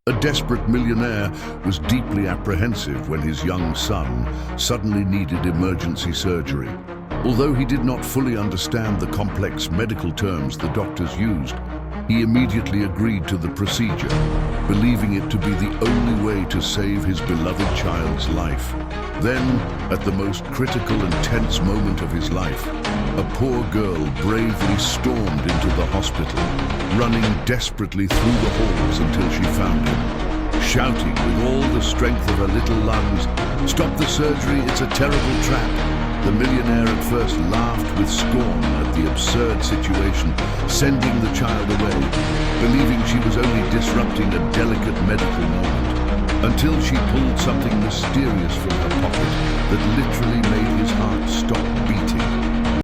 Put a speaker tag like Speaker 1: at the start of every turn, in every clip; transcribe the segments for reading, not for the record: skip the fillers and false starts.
Speaker 1: A desperate millionaire was deeply apprehensive when his young son suddenly needed emergency surgery. Although he did not fully understand the complex medical terms the doctors used, he immediately agreed to the procedure, believing it to be the only way to save his beloved child's life. Then, at the most critical and tense moment of his life, a poor girl bravely stormed into the hospital, running desperately through the halls until she found him, shouting with all the strength of her little lungs, "Stop the surgery, it's a terrible trap." The millionaire at first laughed with scorn at the absurd situation, sending the child away, believing she was only disrupting a delicate medical moment, until she pulled something mysterious from her pocket that literally made his heart stop beating.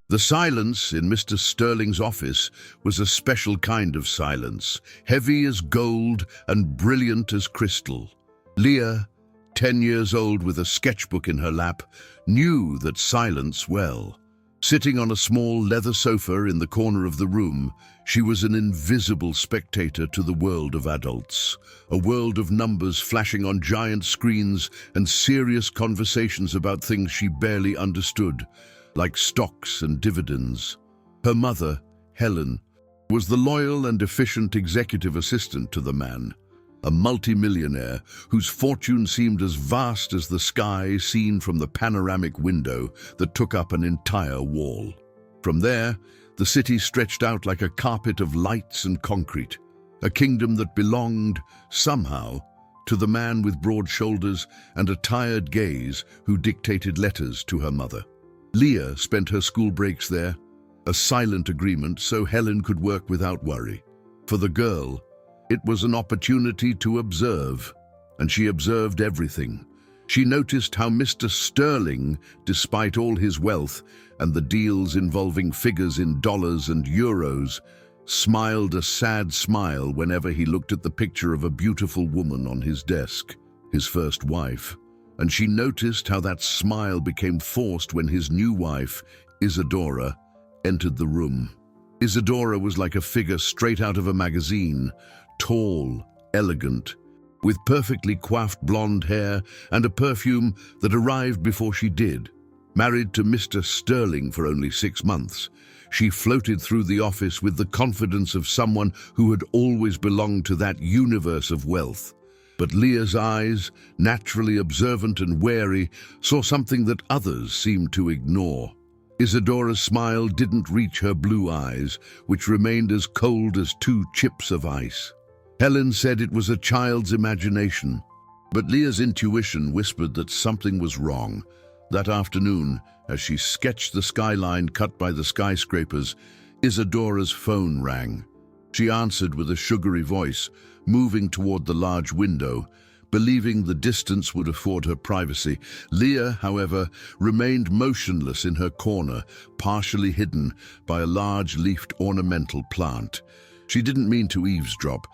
Speaker 1: The silence in Mr. Sterling's office was a special kind of silence, heavy as gold and brilliant as crystal. Leah, 10 years old with a sketchbook in her lap, knew that silence well. Sitting on a small leather sofa in the corner of the room, she was an invisible spectator to the world of adults, a world of numbers flashing on giant screens and serious conversations about things she barely understood, like stocks and dividends. Her mother, Helen, was the loyal and efficient executive assistant to the man, a multimillionaire whose fortune seemed as vast as the sky seen from the panoramic window that took up an entire wall. From there, the city stretched out like a carpet of lights and concrete, a kingdom that belonged, somehow, to the man with broad shoulders and a tired gaze who dictated letters to her mother. Leah spent her school breaks there, a silent agreement so Helen could work without worry. For the girl, it was an opportunity to observe, and she observed everything. She noticed how Mr. Sterling, despite all his wealth and the deals involving figures in dollars and euros, smiled a sad smile whenever he looked at the picture of a beautiful woman on his desk, his first wife. And she noticed how that smile became forced when his new wife, Isadora, entered the room. Isadora was like a figure straight out of a magazine, tall, elegant, with perfectly coiffed blonde hair and a perfume that arrived before she did. Married to Mr. Sterling for only 6 months, she floated through the office with the confidence of someone who had always belonged to that universe of wealth. But Leah's eyes, naturally observant and wary, saw something that others seemed to ignore. Isadora's smile didn't reach her blue eyes, which remained as cold as 2 chips of ice. Helen said it was a child's imagination, but Leah's intuition whispered that something was wrong. That afternoon, as she sketched the skyline cut by the skyscrapers, Isadora's phone rang. She answered with a sugary voice, moving toward the large window, believing the distance would afford her privacy. Leah, however, remained motionless in her corner, partially hidden by a large leafed ornamental plant. She didn't mean to eavesdrop,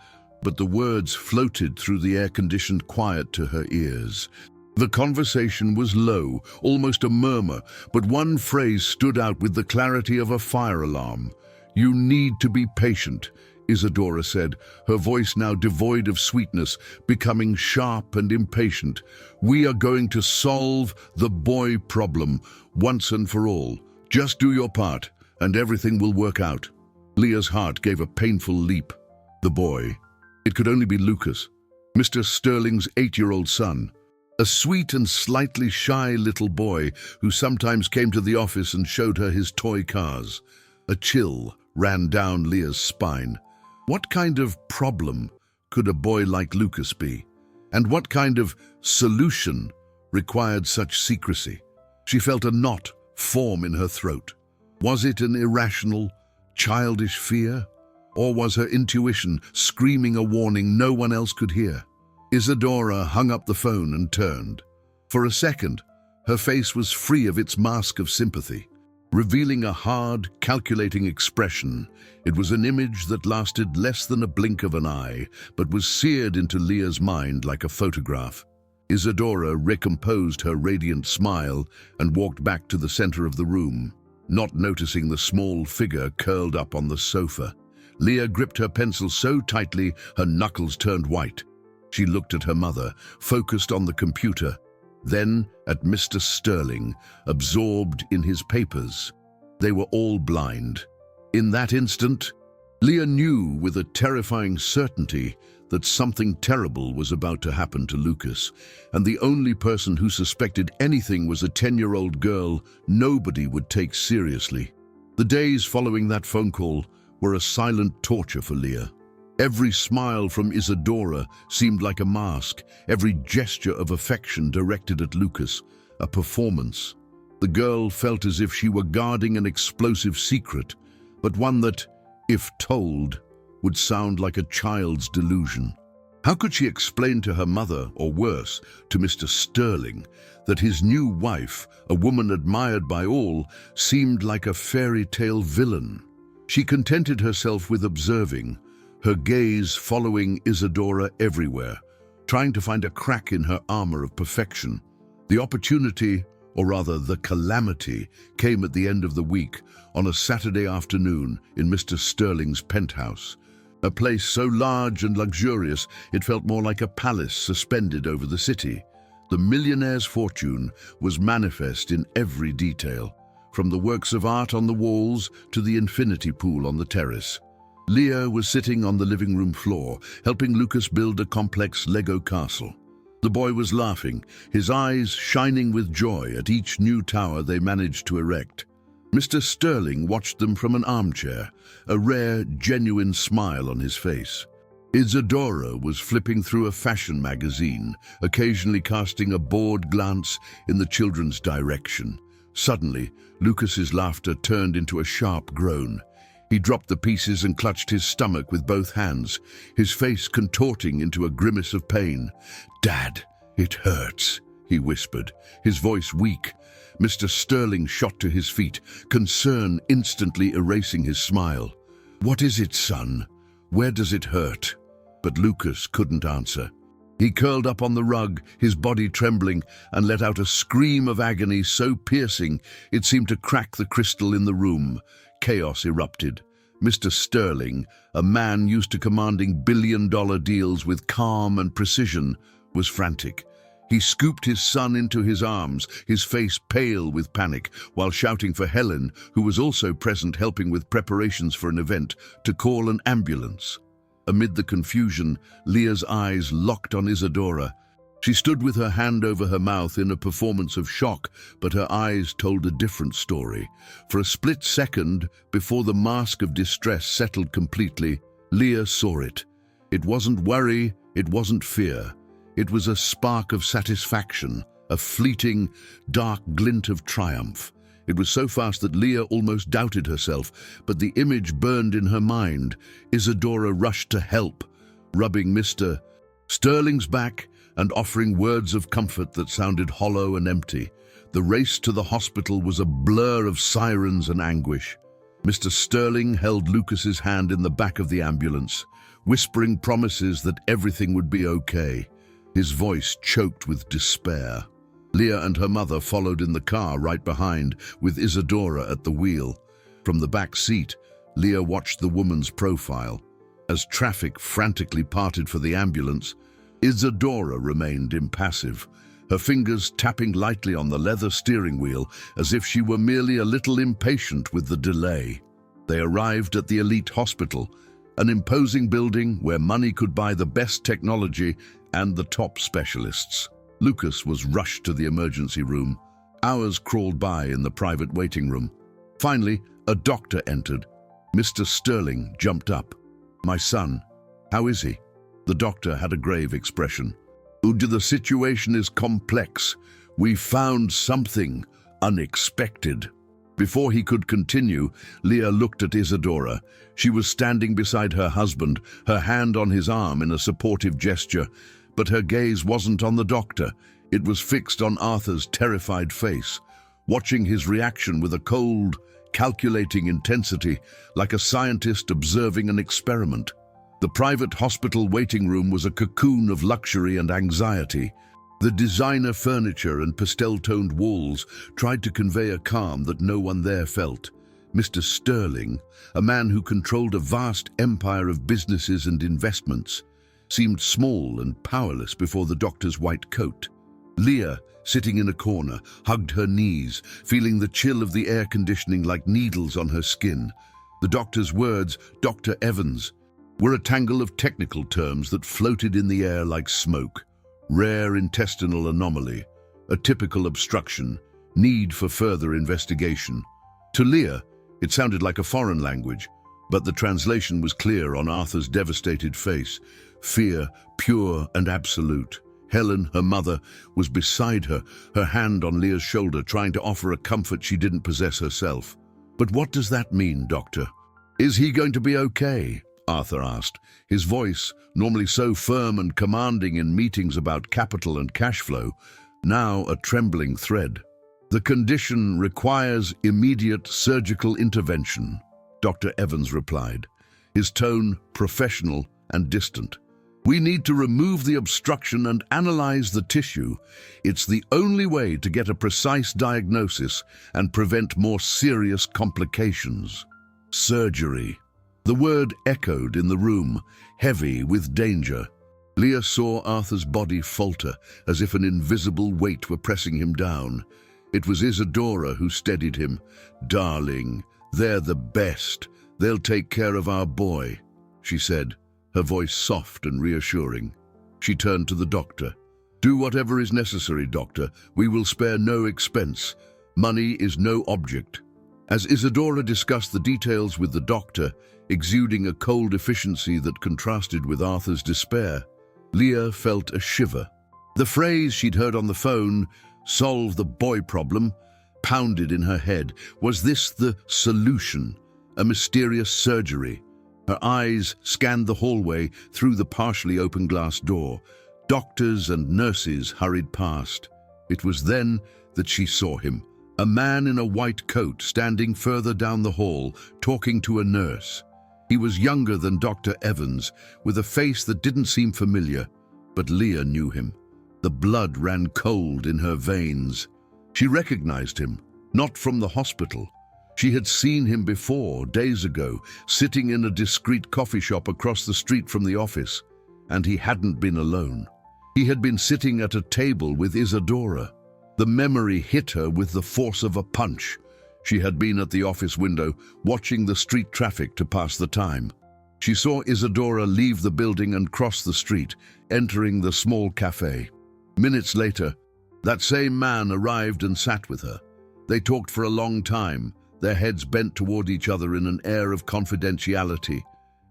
Speaker 1: but the words floated through the air-conditioned quiet to her ears. The conversation was low, almost a murmur, but one phrase stood out with the clarity of a fire alarm. "You need to be patient," Isadora said, her voice now devoid of sweetness, becoming sharp and impatient. "We are going to solve the boy problem once and for all. Just do your part, and everything will work out." Leah's heart gave a painful leap. The boy. It could only be Lucas, Mr. Sterling's 8-year-old son. A sweet and slightly shy little boy who sometimes came to the office and showed her his toy cars. A chill ran down Leah's spine. What kind of problem could a boy like Lucas be? And what kind of solution required such secrecy? She felt a knot form in her throat. Was it an irrational, childish fear? Or was her intuition screaming a warning no one else could hear? Isadora hung up the phone and turned. For a second, her face was free of its mask of sympathy, revealing a hard, calculating expression. It was an image that lasted less than a blink of an eye, but was seared into Leah's mind like a photograph. Isadora recomposed her radiant smile and walked back to the center of the room, not noticing the small figure curled up on the sofa. Leah gripped her pencil so tightly her knuckles turned white. She looked at her mother, focused on the computer, then at Mr. Sterling, absorbed in his papers. They were all blind. In that instant, Leah knew with a terrifying certainty that something terrible was about to happen to Lucas, and the only person who suspected anything was a 10-year-old girl nobody would take seriously. The days following that phone call were a silent torture for Leah. Every smile from Isadora seemed like a mask, every gesture of affection directed at Lucas, a performance. The girl felt as if she were guarding an explosive secret, but one that, if told, would sound like a child's delusion. How could she explain to her mother, or worse, to Mr. Sterling, that his new wife, a woman admired by all, seemed like a fairy tale villain? She contented herself with observing, her gaze following Isadora everywhere, trying to find a crack in her armor of perfection. The opportunity, or rather the calamity, came at the end of the week, on a Saturday afternoon in Mr. Sterling's penthouse. A place so large and luxurious it felt more like a palace suspended over the city. The millionaire's fortune was manifest in every detail, from the works of art on the walls to the infinity pool on the terrace. Leah was sitting on the living room floor, helping Lucas build a complex Lego castle. The boy was laughing, his eyes shining with joy at each new tower they managed to erect. Mr. Sterling watched them from an armchair, a rare, genuine smile on his face. Isadora was flipping through a fashion magazine, occasionally casting a bored glance in the children's direction. Suddenly, Lucas's laughter turned into a sharp groan. He dropped the pieces and clutched his stomach with both hands, his face contorting into a grimace of pain. "Dad, it hurts," he whispered, his voice weak. Mr. Sterling shot to his feet, concern instantly erasing his smile. "What is it, son? Where does it hurt?" But Lucas couldn't answer. He curled up on the rug, his body trembling, and let out a scream of agony so piercing it seemed to crack the crystal in the room. Chaos erupted. Mr. Sterling, a man used to commanding billion-dollar deals with calm and precision, was frantic. He scooped his son into his arms, his face pale with panic, while shouting for Helen, who was also present helping with preparations for an event, to call an ambulance. Amid the confusion, Leah's eyes locked on Isadora. She stood with her hand over her mouth in a performance of shock, but her eyes told a different story. For a split second, before the mask of distress settled completely, Leah saw it. It wasn't worry, it wasn't fear. It was a spark of satisfaction, a fleeting, dark glint of triumph. It was so fast that Leah almost doubted herself, but the image burned in her mind. Isadora rushed to help, rubbing Mr. Sterling's back and offering words of comfort that sounded hollow and empty. The race to the hospital was a blur of sirens and anguish. Mr. Sterling held Lucas's hand in the back of the ambulance, whispering promises that everything would be okay. His voice choked with despair. Leah and her mother followed in the car right behind, with Isadora at the wheel. From the back seat, Leah watched the woman's profile. As traffic frantically parted for the ambulance, Isadora remained impassive, her fingers tapping lightly on the leather steering wheel as if she were merely a little impatient with the delay. They arrived at the elite hospital, an imposing building where money could buy the best technology and the top specialists. Lucas was rushed to the emergency room. Hours crawled by in the private waiting room. Finally, a doctor entered. Mr. Sterling jumped up. "My son, how is he?" The doctor had a grave expression. "The situation is complex. We found something unexpected." Before he could continue, Leah looked at Isadora. She was standing beside her husband, her hand on his arm in a supportive gesture, but her gaze wasn't on the doctor. It was fixed on Arthur's terrified face, watching his reaction with a cold, calculating intensity, like a scientist observing an experiment. The private hospital waiting room was a cocoon of luxury and anxiety. The designer furniture and pastel-toned walls tried to convey a calm that no one there felt. Mr. Sterling, a man who controlled a vast empire of businesses and investments, seemed small and powerless before the doctor's white coat. Leah, sitting in a corner, hugged her knees, feeling the chill of the air conditioning like needles on her skin. The doctor's words, Dr. Evans, were a tangle of technical terms that floated in the air like smoke. Rare intestinal anomaly, a typical obstruction, need for further investigation. To Leah, it sounded like a foreign language, but the translation was clear on Arthur's devastated face. Fear, pure and absolute. Helen, her mother, was beside her, her hand on Leah's shoulder, trying to offer a comfort she didn't possess herself. "But what does that mean, Doctor? Is he going to be okay?" Arthur asked, his voice, normally so firm and commanding in meetings about capital and cash flow, now a trembling thread. "The condition requires immediate surgical intervention," Dr. Evans replied, his tone professional and distant. "We need to remove the obstruction and analyze the tissue. It's the only way to get a precise diagnosis and prevent more serious complications." Surgery. The word echoed in the room, heavy with danger. Leah saw Arthur's body falter, as if an invisible weight were pressing him down. It was Isadora who steadied him. "Darling, they're the best. They'll take care of our boy," she said, her voice soft and reassuring. She turned to the doctor. "Do whatever is necessary, doctor. We will spare no expense. Money is no object." As Isadora discussed the details with the doctor, exuding a cold efficiency that contrasted with Arthur's despair, Leah felt a shiver. The phrase she'd heard on the phone, "solve the boy problem," pounded in her head. Was this the solution? A mysterious surgery? Her eyes scanned the hallway through the partially open glass door. Doctors and nurses hurried past. It was then that she saw him, a man in a white coat standing further down the hall, talking to a nurse. He was younger than Dr. Evans, with a face that didn't seem familiar, but Leah knew him. The blood ran cold in her veins. She recognized him, not from the hospital. She had seen him before, days ago, sitting in a discreet coffee shop across the street from the office. And he hadn't been alone. He had been sitting at a table with Isadora. The memory hit her with the force of a punch. She had been at the office window, watching the street traffic to pass the time. She saw Isadora leave the building and cross the street, entering the small cafe. Minutes later, that same man arrived and sat with her. They talked for a long time, their heads bent toward each other in an air of confidentiality.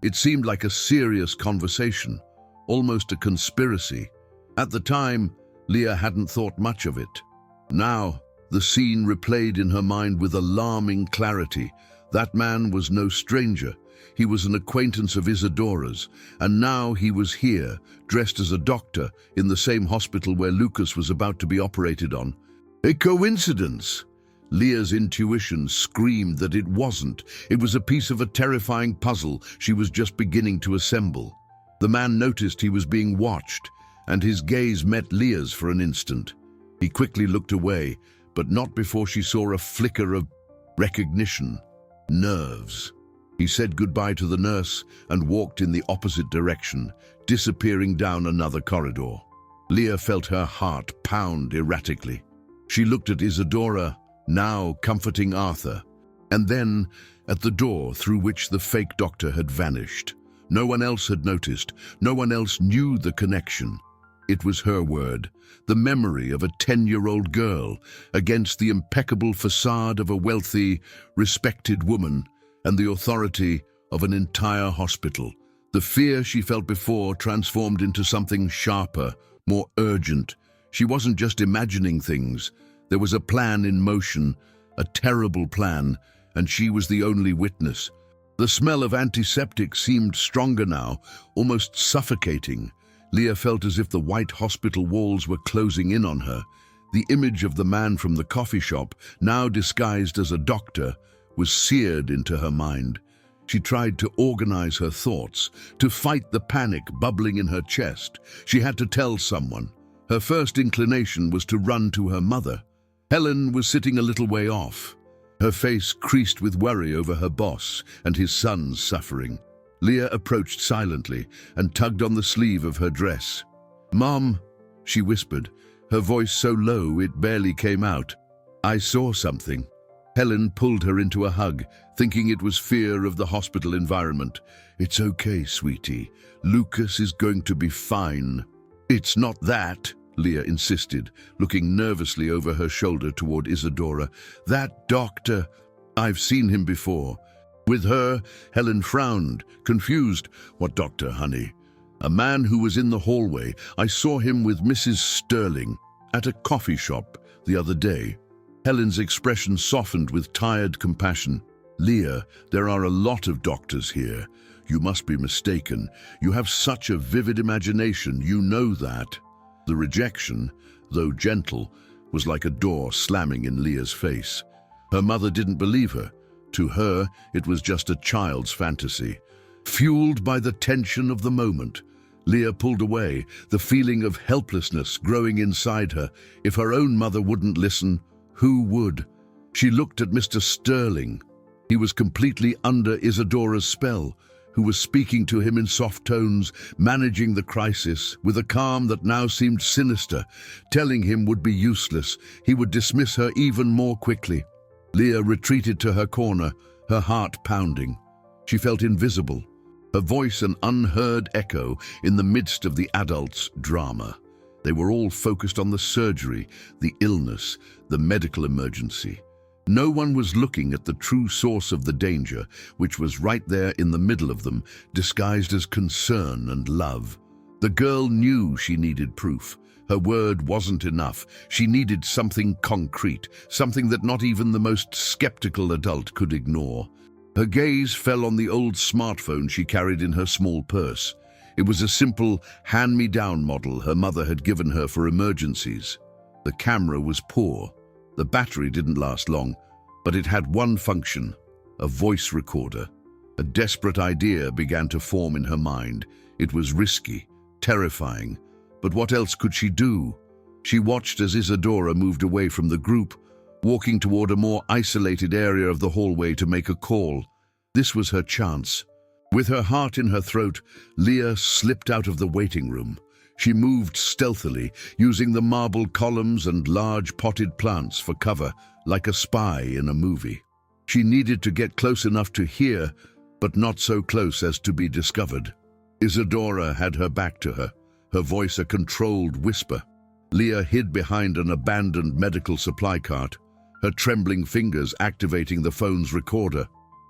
Speaker 1: It seemed like a serious conversation, almost a conspiracy. At the time, Leah hadn't thought much of it. Now, the scene replayed in her mind with alarming clarity. That man was no stranger. He was an acquaintance of Isadora's, and now he was here, dressed as a doctor, in the same hospital where Lucas was about to be operated on. A coincidence? Leah's intuition screamed that it wasn't. It was a piece of a terrifying puzzle she was just beginning to assemble. The man noticed he was being watched, and his gaze met Leah's for an instant. He quickly looked away, but not before she saw a flicker of recognition. Nerves. He said goodbye to the nurse and walked in the opposite direction, disappearing down another corridor. Leah felt her heart pound erratically. She looked at Isadora, now comforting Arthur, and then at the door through which the fake doctor had vanished. No one else had noticed. No one else knew the connection. It was her word, the memory of a 10-year-old girl against the impeccable facade of a wealthy, respected woman and the authority of an entire hospital. The fear she felt before transformed into something sharper, more urgent. She wasn't just imagining things. There was a plan in motion, a terrible plan, and she was the only witness. The smell of antiseptic seemed stronger now, almost suffocating. Leah felt as if the white hospital walls were closing in on her. The image of the man from the coffee shop, now disguised as a doctor, was seared into her mind. She tried to organize her thoughts, to fight the panic bubbling in her chest. She had to tell someone. Her first inclination was to run to her mother. Helen was sitting a little way off, her face creased with worry over her boss and his son's suffering. Leah approached silently and tugged on the sleeve of her dress. "Mom," she whispered, her voice so low it barely came out. "I saw something." Helen pulled her into a hug, thinking it was fear of the hospital environment. "It's okay, sweetie. Lucas is going to be fine." "It's not that," Leah insisted, looking nervously over her shoulder toward Isadora. "That doctor, I've seen him before." With her, Helen frowned, confused. "What doctor, honey?" "A man who was in the hallway. I saw him with Mrs. Sterling at a coffee shop the other day." Helen's expression softened with tired compassion. "Leah, there are a lot of doctors here. You must be mistaken. You have such a vivid imagination, you know that." The rejection, though gentle, was like a door slamming in Leah's face. Her mother didn't believe her. To her, it was just a child's fantasy. Fueled by the tension of the moment, Leah pulled away, the feeling of helplessness growing inside her. If her own mother wouldn't listen, who would? She looked at Mr. Sterling. He was completely under Isadora's spell, who was speaking to him in soft tones, managing the crisis with a calm that now seemed sinister, telling him would be useless. He would dismiss her even more quickly. Leah retreated to her corner, her heart pounding. She felt invisible, her voice an unheard echo in the midst of the adults' drama. They were all focused on the surgery, the illness, the medical emergency. No one was looking at the true source of the danger, which was right there in the middle of them, disguised as concern and love. The girl knew she needed proof. Her word wasn't enough. She needed something concrete, something that not even the most skeptical adult could ignore. Her gaze fell on the old smartphone she carried in her small purse. It was a simple, hand-me-down model her mother had given her for emergencies. The camera was poor. The battery didn't last long, but it had one function, a voice recorder. A desperate idea began to form in her mind. It was risky, terrifying, but what else could she do? She watched as Isadora moved away from the group, walking toward a more isolated area of the hallway to make a call. This was her chance. With her heart in her throat, Leah slipped out of the waiting room. She moved stealthily, using the marble columns and large potted plants for cover, like a spy in a movie. She needed to get close enough to hear, but not so close as to be discovered. Isadora had her back to her, her voice a controlled whisper. Leah hid behind an abandoned medical supply cart, her trembling fingers activating the phone's recorder.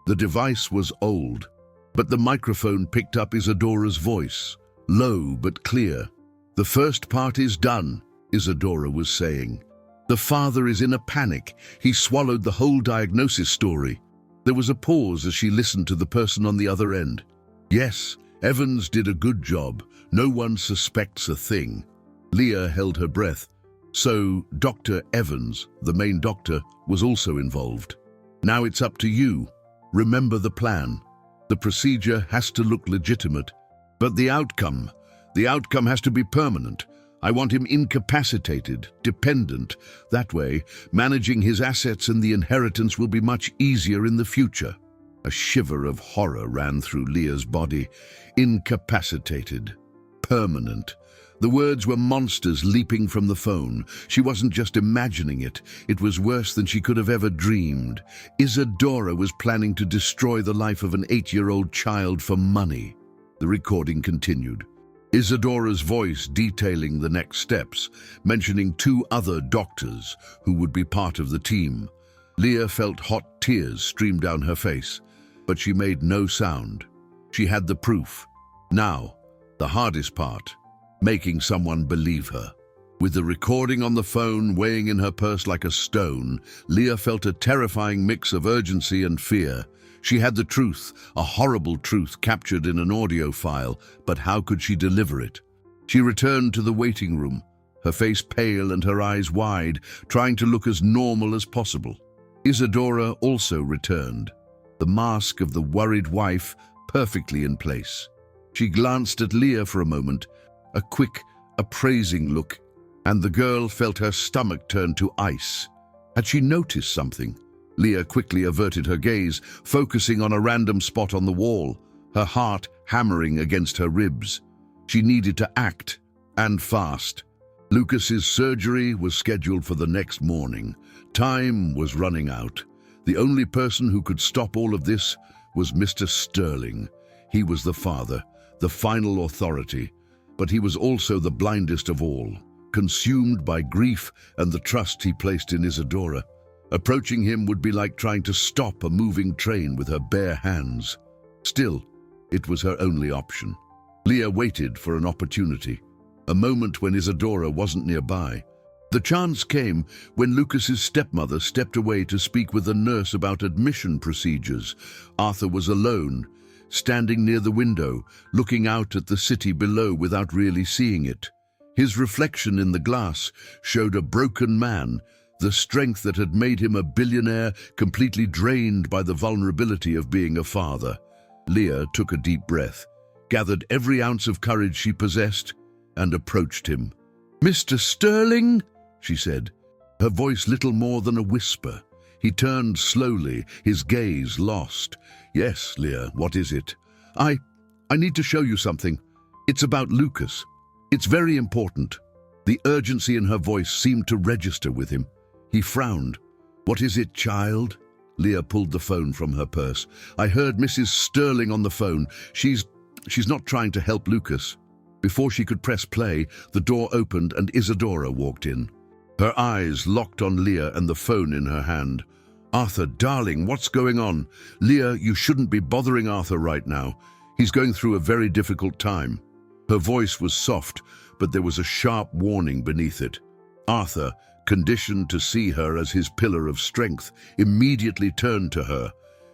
Speaker 1: The device was old, but the microphone picked up Isadora's voice, low but clear. "The first part is done," Isadora was saying. "The father is in a panic. He swallowed the whole diagnosis story." There was a pause as she listened to the person on the other end. "Yes, Evans did a good job. No one suspects a thing." Leah held her breath. So Dr. Evans, the main doctor, was also involved. "Now it's up to you. Remember the plan. The procedure has to look legitimate, but the outcome has to be permanent. I want him incapacitated, dependent. That way, managing his assets and the inheritance will be much easier in the future." A shiver of horror ran through Leah's body. Incapacitated, permanent. The words were monsters leaping from the phone. She wasn't just imagining it. It was worse than she could have ever dreamed. Isadora was planning to destroy the life of an 8-year-old child for money. The recording continued. Isadora's voice detailing the next steps, mentioning 2 other doctors who would be part of the team. Leah felt hot tears stream down her face, but she made no sound. She had the proof. Now, the hardest part, making someone believe her. With the recording on the phone weighing in her purse like a stone, Leah felt a terrifying mix of urgency and fear. She had the truth, a horrible truth captured in an audio file, but how could she deliver it? She returned to the waiting room, her face pale and her eyes wide, trying to look as normal as possible. Isadora also returned, the mask of the worried wife perfectly in place. She glanced at Leah for a moment, a quick, appraising look, and the girl felt her stomach turn to ice. Had she noticed something? Leah quickly averted her gaze, focusing on a random spot on the wall. her heart hammering against her ribs. She needed to act, and fast. Lucas's surgery was scheduled for the next morning. Time was running out. The only person who could stop all of this was Mr. Sterling. He was the father, the final authority, but he was also the blindest of all, consumed by grief and the trust he placed in Isadora. Approaching him would be like trying to stop a moving train with her bare hands. Still, it was her only option. Leah waited for an opportunity, a moment when Isadora wasn't nearby. The chance came when Lucas's stepmother stepped away to speak with a nurse about admission procedures. Arthur was alone, standing near the window, looking out at the city below without really seeing it. His reflection in the glass showed a broken man, the strength that had made him a billionaire completely drained by the vulnerability of being a father. Leah took a deep breath, gathered every ounce of courage she possessed, and approached him. "Mr. Sterling," she said, her voice little more than a whisper. He turned slowly, his gaze lost. "Yes, Leah, what is it?" I need to show you something. It's about Lucas. It's very important." The urgency in her voice seemed to register with him. He frowned. "What is it, child?" Leah pulled the phone from her purse. "I heard Mrs. Sterling on the phone. She's not trying to help Lucas." Before she could press play, the door opened and Isadora walked in. Her eyes locked on Leah and the phone in her hand. "Arthur, darling, what's going on?" "Leah, you shouldn't be bothering Arthur right now. He's going through a very difficult time." Her voice was soft, but there was a sharp warning beneath it. Arthur, conditioned to see her as his pillar of strength, immediately turned to her.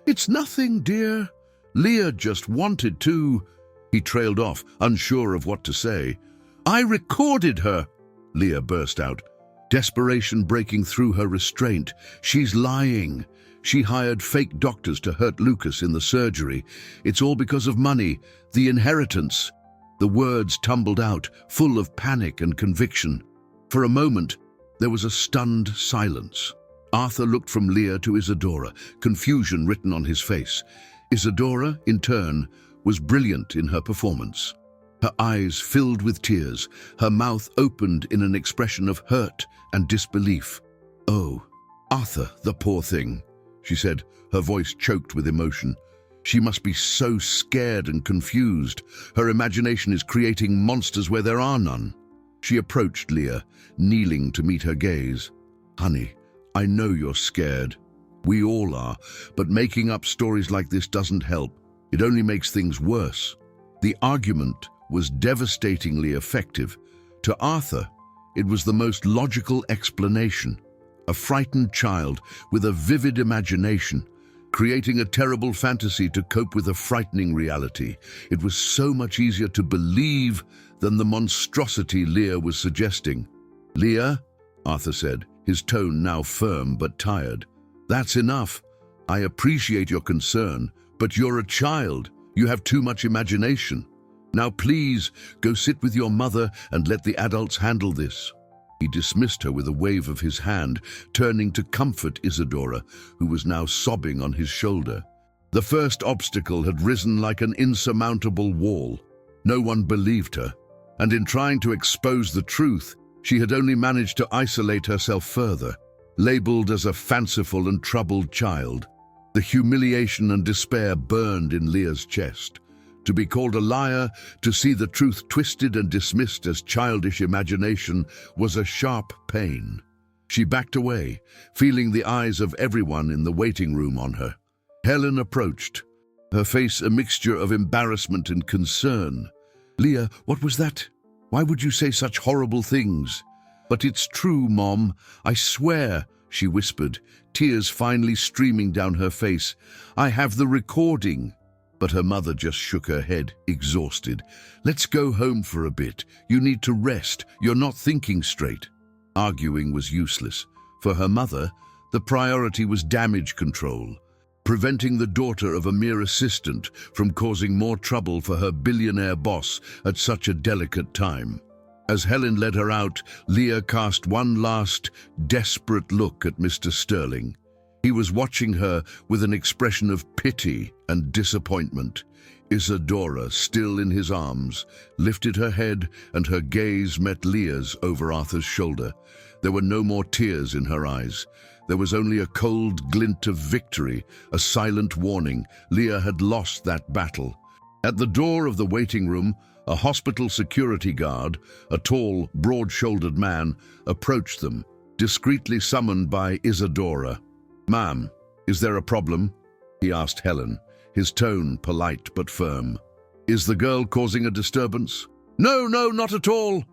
Speaker 1: "It's nothing, dear. Leah just wanted to—" He trailed off, unsure of what to say. "I recorded her," Leah burst out, desperation breaking through her restraint. "She's lying. She hired fake doctors to hurt Lucas in the surgery. It's all because of money, the inheritance." The words tumbled out, full of panic and conviction. For a moment, there was a stunned silence. Arthur looked from Leah to Isadora, confusion written on his face. Isadora, in turn, was brilliant in her performance. Her eyes filled with tears, her mouth opened in an expression of hurt and disbelief. "Oh, Arthur, the poor thing," she said, her voice choked with emotion. "She must be so scared and confused. Her imagination is creating monsters where there are none." She approached Leah, kneeling to meet her gaze. "Honey, I know you're scared. We all are, but making up stories like this doesn't help. It only makes things worse." The argument was devastatingly effective. To Arthur, it was the most logical explanation. A frightened child with a vivid imagination, creating a terrible fantasy to cope with a frightening reality. It was so much easier to believe than the monstrosity Leah was suggesting. "Leah," Arthur said, his tone now firm but tired, "that's enough. I appreciate your concern, but you're a child. You have too much imagination. Now please, go sit with your mother and let the adults handle this." He dismissed her with a wave of his hand, turning to comfort Isadora, who was now sobbing on his shoulder. The first obstacle had risen like an insurmountable wall. No one believed her, and in trying to expose the truth, she had only managed to isolate herself further, labeled as a fanciful and troubled child. The humiliation and despair burned in Leah's chest. To be called a liar, to see the truth twisted and dismissed as childish imagination, was a sharp pain. She backed away, feeling the eyes of everyone in the waiting room on her. Helen approached, her face a mixture of embarrassment and concern. "Leah, what was that? Why would you say such horrible things?" "But it's true, Mom. I swear," she whispered, tears finally streaming down her face. "I have the recording." But her mother just shook her head, exhausted. "Let's go home for a bit. You need to rest. You're not thinking straight." Arguing was useless. For her mother, the priority was damage control, preventing the daughter of a mere assistant from causing more trouble for her billionaire boss at such a delicate time. As Helen led her out, Leah cast one last, desperate look at Mr. Sterling. He was watching her with an expression of pity and disappointment. Isadora, still in his arms, lifted her head and her gaze met Leah's over Arthur's shoulder. There were no more tears in her eyes. There was only a cold glint of victory, a silent warning. Leah had lost that battle. At the door of the waiting room, a hospital security guard, a tall, broad-shouldered man, approached them, discreetly summoned by Isadora. "Ma'am, is there a problem?" he asked Helen, his tone polite but firm. "Is the girl causing a disturbance?" "No, not at all,"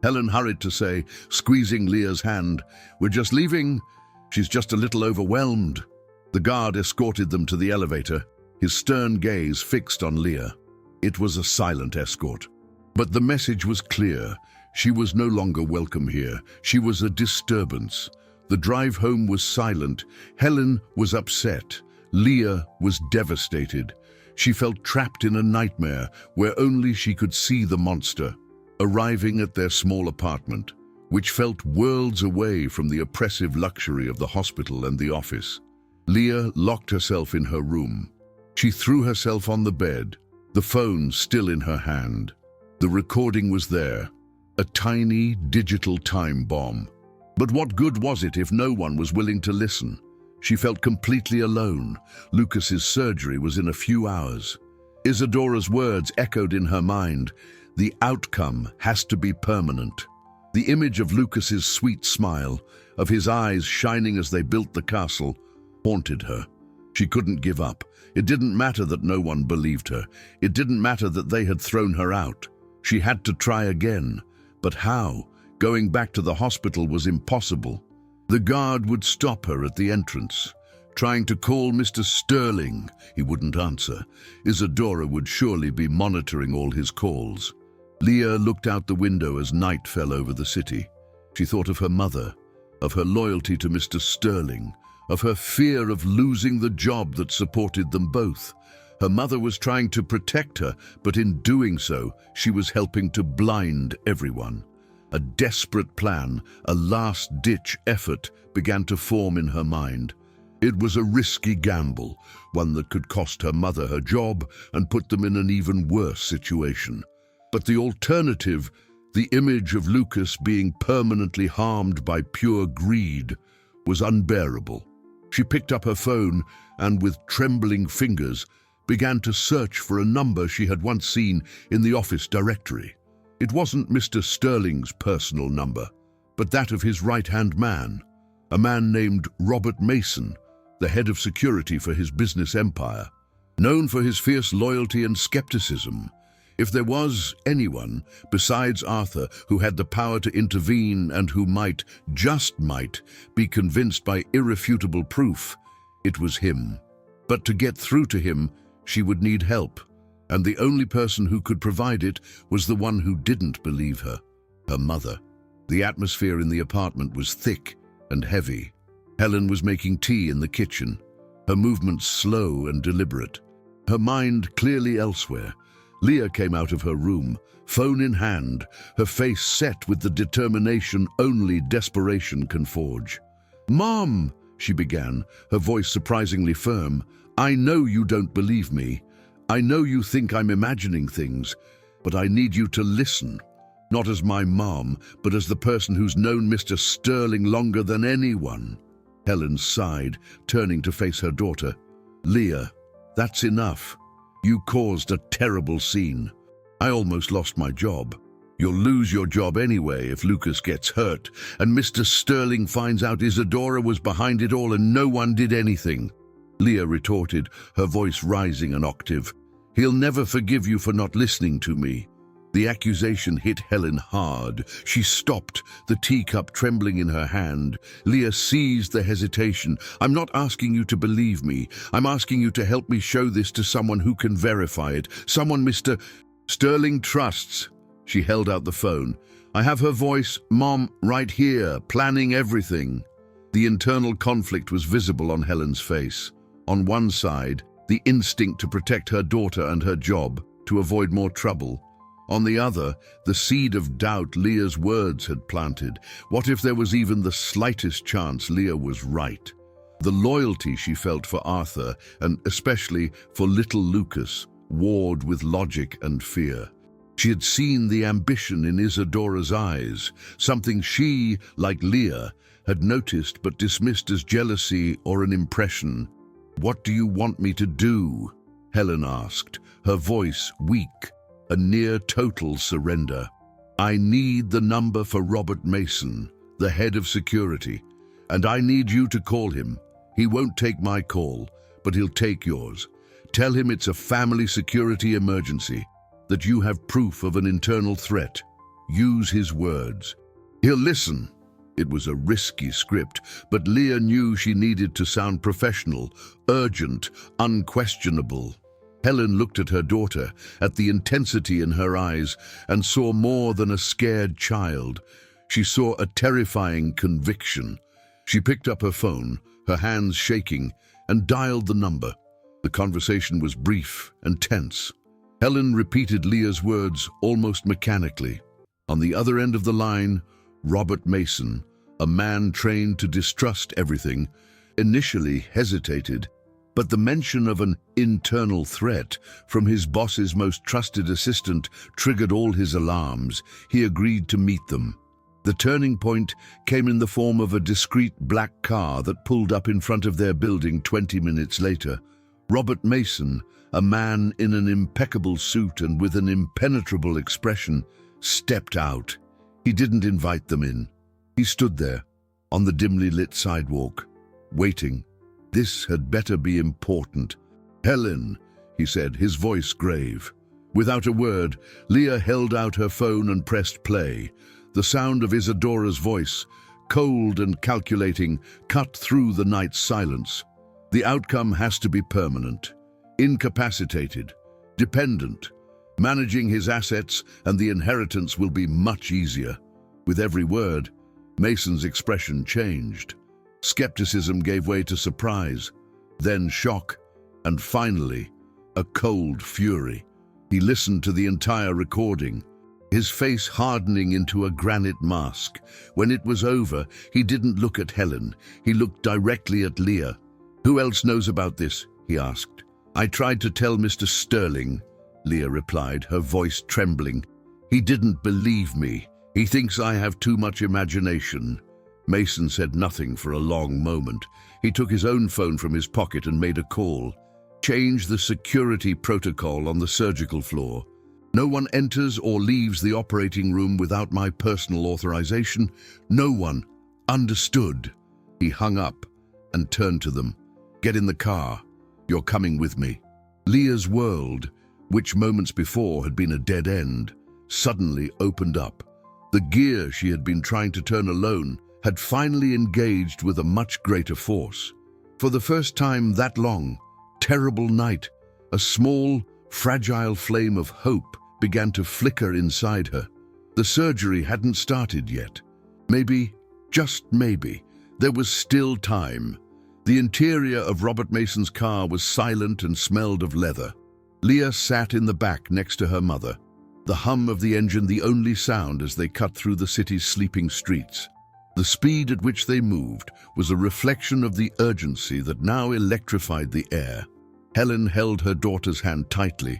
Speaker 1: Helen hurried to say, squeezing Leah's hand. "We're just leaving. She's just a little overwhelmed." The guard escorted them to the elevator, his stern gaze fixed on Leah. It was a silent escort. But the message was clear. She was no longer welcome here. She was a disturbance. The drive home was silent. Helen was upset. Leah was devastated. She felt trapped in a nightmare where only she could see the monster. Arriving at their small apartment, which felt worlds away from the oppressive luxury of the hospital and the office, Leah locked herself in her room. She threw herself on the bed, the phone still in her hand. The recording was there, a tiny digital time bomb. But what good was it if no one was willing to listen? She felt completely alone. Lucas's surgery was in a few hours. Isadora's words echoed in her mind. The outcome has to be permanent. The image of Lucas's sweet smile, of his eyes shining as they built the castle, haunted her. She couldn't give up. It didn't matter that no one believed her. It didn't matter that they had thrown her out. She had to try again. But how? Going back to the hospital was impossible. The guard would stop her at the entrance. Trying to call Mr. Sterling, he wouldn't answer. Isadora would surely be monitoring all his calls. Leah looked out the window as night fell over the city. She thought of her mother, of her loyalty to Mr. Sterling, of her fear of losing the job that supported them both. Her mother was trying to protect her, but in doing so, she was helping to blind everyone. A desperate plan, a last-ditch effort, began to form in her mind. It was a risky gamble, one that could cost her mother her job and put them in an even worse situation. But the alternative, the image of Lucas being permanently harmed by pure greed, was unbearable. She picked up her phone and, with trembling fingers, began to search for a number she had once seen in the office directory. It wasn't Mr. Sterling's personal number, but that of his right-hand man, a man named Robert Mason, the head of security for his business empire, known for his fierce loyalty and skepticism. If there was anyone besides Arthur who had the power to intervene and who might, just might, be convinced by irrefutable proof, it was him. But to get through to him, she would need help, and the only person who could provide it was the one who didn't believe her, her mother. The atmosphere in the apartment was thick and heavy. Helen was making tea in the kitchen, her movements slow and deliberate, her mind clearly elsewhere. Leah came out of her room, phone in hand, her face set with the determination only desperation can forge. "Mom," she began, her voice surprisingly firm, "I know you don't believe me. I know you think I'm imagining things, but I need you to listen. Not as my mom, but as the person who's known Mr. Sterling longer than anyone." Helen sighed, turning to face her daughter. "Leah, that's enough. You caused a terrible scene. I almost lost my job. You'll lose your job anyway if Lucas gets hurt, and Mr. Sterling finds out Isadora was behind it all and no one did anything." Leah retorted, her voice rising an octave. "He'll never forgive you for not listening to me." The accusation hit Helen hard. She stopped, the teacup trembling in her hand. Leah seized the hesitation. "I'm not asking you to believe me. I'm asking you to help me show this to someone who can verify it. Someone Mr. Sterling trusts." She held out the phone. "I have her voice, Mom, right here, planning everything." The internal conflict was visible on Helen's face. On one side, the instinct to protect her daughter and her job, to avoid more trouble. On the other, the seed of doubt Leah's words had planted. What if there was even the slightest chance Leah was right? The loyalty she felt for Arthur, and especially for little Lucas, warred with logic and fear. She had seen the ambition in Isadora's eyes, something she, like Leah, had noticed but dismissed as jealousy or an impression. "What do you want me to do?" Helen asked, her voice weak, a near total surrender. "I need the number for Robert Mason, the head of security, and I need you to call him. He won't take my call, but he'll take yours. Tell him it's a family security emergency, that you have proof of an internal threat. Use his words. He'll listen." It was a risky script, but Leah knew she needed to sound professional, urgent, unquestionable. Helen looked at her daughter, at the intensity in her eyes, and saw more than a scared child. She saw a terrifying conviction. She picked up her phone, her hands shaking, and dialed the number. The conversation was brief and tense. Helen repeated Leah's words almost mechanically. On the other end of the line, Robert Mason, a man trained to distrust everything, initially hesitated, but the mention of an internal threat from his boss's most trusted assistant triggered all his alarms. He agreed to meet them. The turning point came in the form of a discreet black car that pulled up in front of their building 20 minutes later. Robert Mason, a man in an impeccable suit and with an impenetrable expression, stepped out. He didn't invite them in. He stood there, on the dimly lit sidewalk, waiting. This had better be important. "Helen," he said, his voice grave. Without a word, Leah held out her phone and pressed play. The sound of Isadora's voice, cold and calculating, cut through the night's silence. "The outcome has to be permanent. Incapacitated, dependent. Managing his assets and the inheritance will be much easier." With every word, Mason's expression changed. Skepticism gave way to surprise, then shock, and finally, a cold fury. He listened to the entire recording, his face hardening into a granite mask. When it was over, he didn't look at Helen. He looked directly at Leah. "Who else knows about this?" he asked. "I tried to tell Mr. Sterling," Leah replied, her voice trembling. "He didn't believe me. He thinks I have too much imagination." Mason said nothing for a long moment. He took his own phone from his pocket and made a call. "Change the security protocol on the surgical floor. No one enters or leaves the operating room without my personal authorization. No one. Understood." He hung up and turned to them. "Get in the car. You're coming with me." Leah's world, which moments before had been a dead end, suddenly opened up. The gear she had been trying to turn alone had finally engaged with a much greater force. For the first time that long, terrible night, a small, fragile flame of hope began to flicker inside her. The surgery hadn't started yet. Maybe, just maybe, there was still time. The interior of Robert Mason's car was silent and smelled of leather. Leah sat in the back next to her mother, the hum of the engine the only sound as they cut through the city's sleeping streets. The speed at which they moved was a reflection of the urgency that now electrified the air. Helen held her daughter's hand tightly,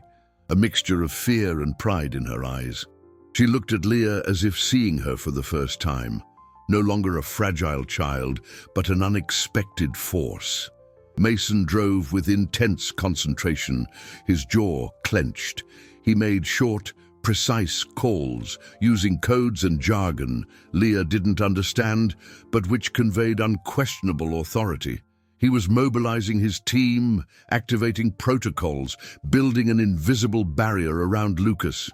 Speaker 1: a mixture of fear and pride in her eyes. She looked at Leah as if seeing her for the first time, no longer a fragile child, but an unexpected force. Mason drove with intense concentration, his jaw clenched. He made short, precise calls, using codes and jargon Leah didn't understand, but which conveyed unquestionable authority. He was mobilizing his team, activating protocols, building an invisible barrier around Lucas.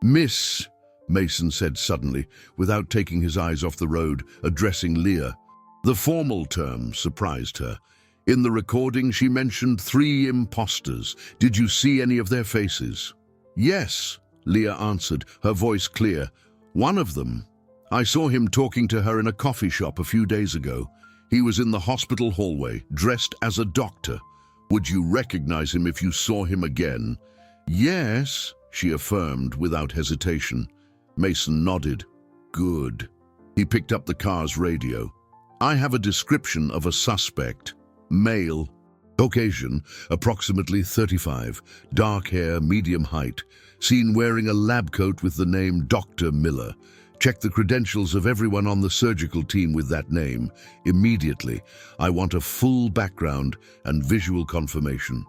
Speaker 1: "Miss," Mason said suddenly, without taking his eyes off the road, addressing Leah. The formal term surprised her. In the recording, she mentioned 3 imposters. "Did you see any of their faces?" "Yes," Leah answered, her voice clear. "One of them. I saw him talking to her in a coffee shop a few days ago. He was in the hospital hallway, dressed as a doctor. Would you recognize him if you saw him again?" "Yes," she affirmed without hesitation. Mason nodded. "Good." He picked up the car's radio. "I have a description of a suspect. Male. Caucasian, approximately 35, dark hair, medium height, seen wearing a lab coat with the name Dr. Miller. Check the credentials of everyone on the surgical team with that name. Immediately, I want a full background and visual confirmation.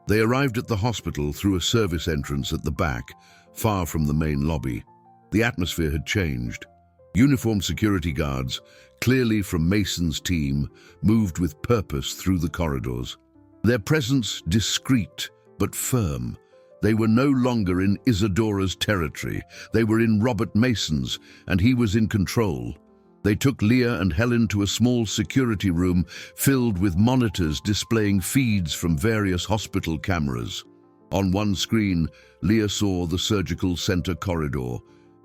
Speaker 1: They arrived at the hospital through a service entrance at the back, far from the main lobby. The atmosphere had changed. Uniformed security guards, clearly from Mason's team, moved with purpose through the corridors. Their presence discreet but firm. They were no longer in Isadora's territory. They were in Robert Mason's, and he was in control. They took Leah and Helen to a small security room filled with monitors displaying feeds from various hospital cameras. On one screen, Leah saw the surgical center corridor.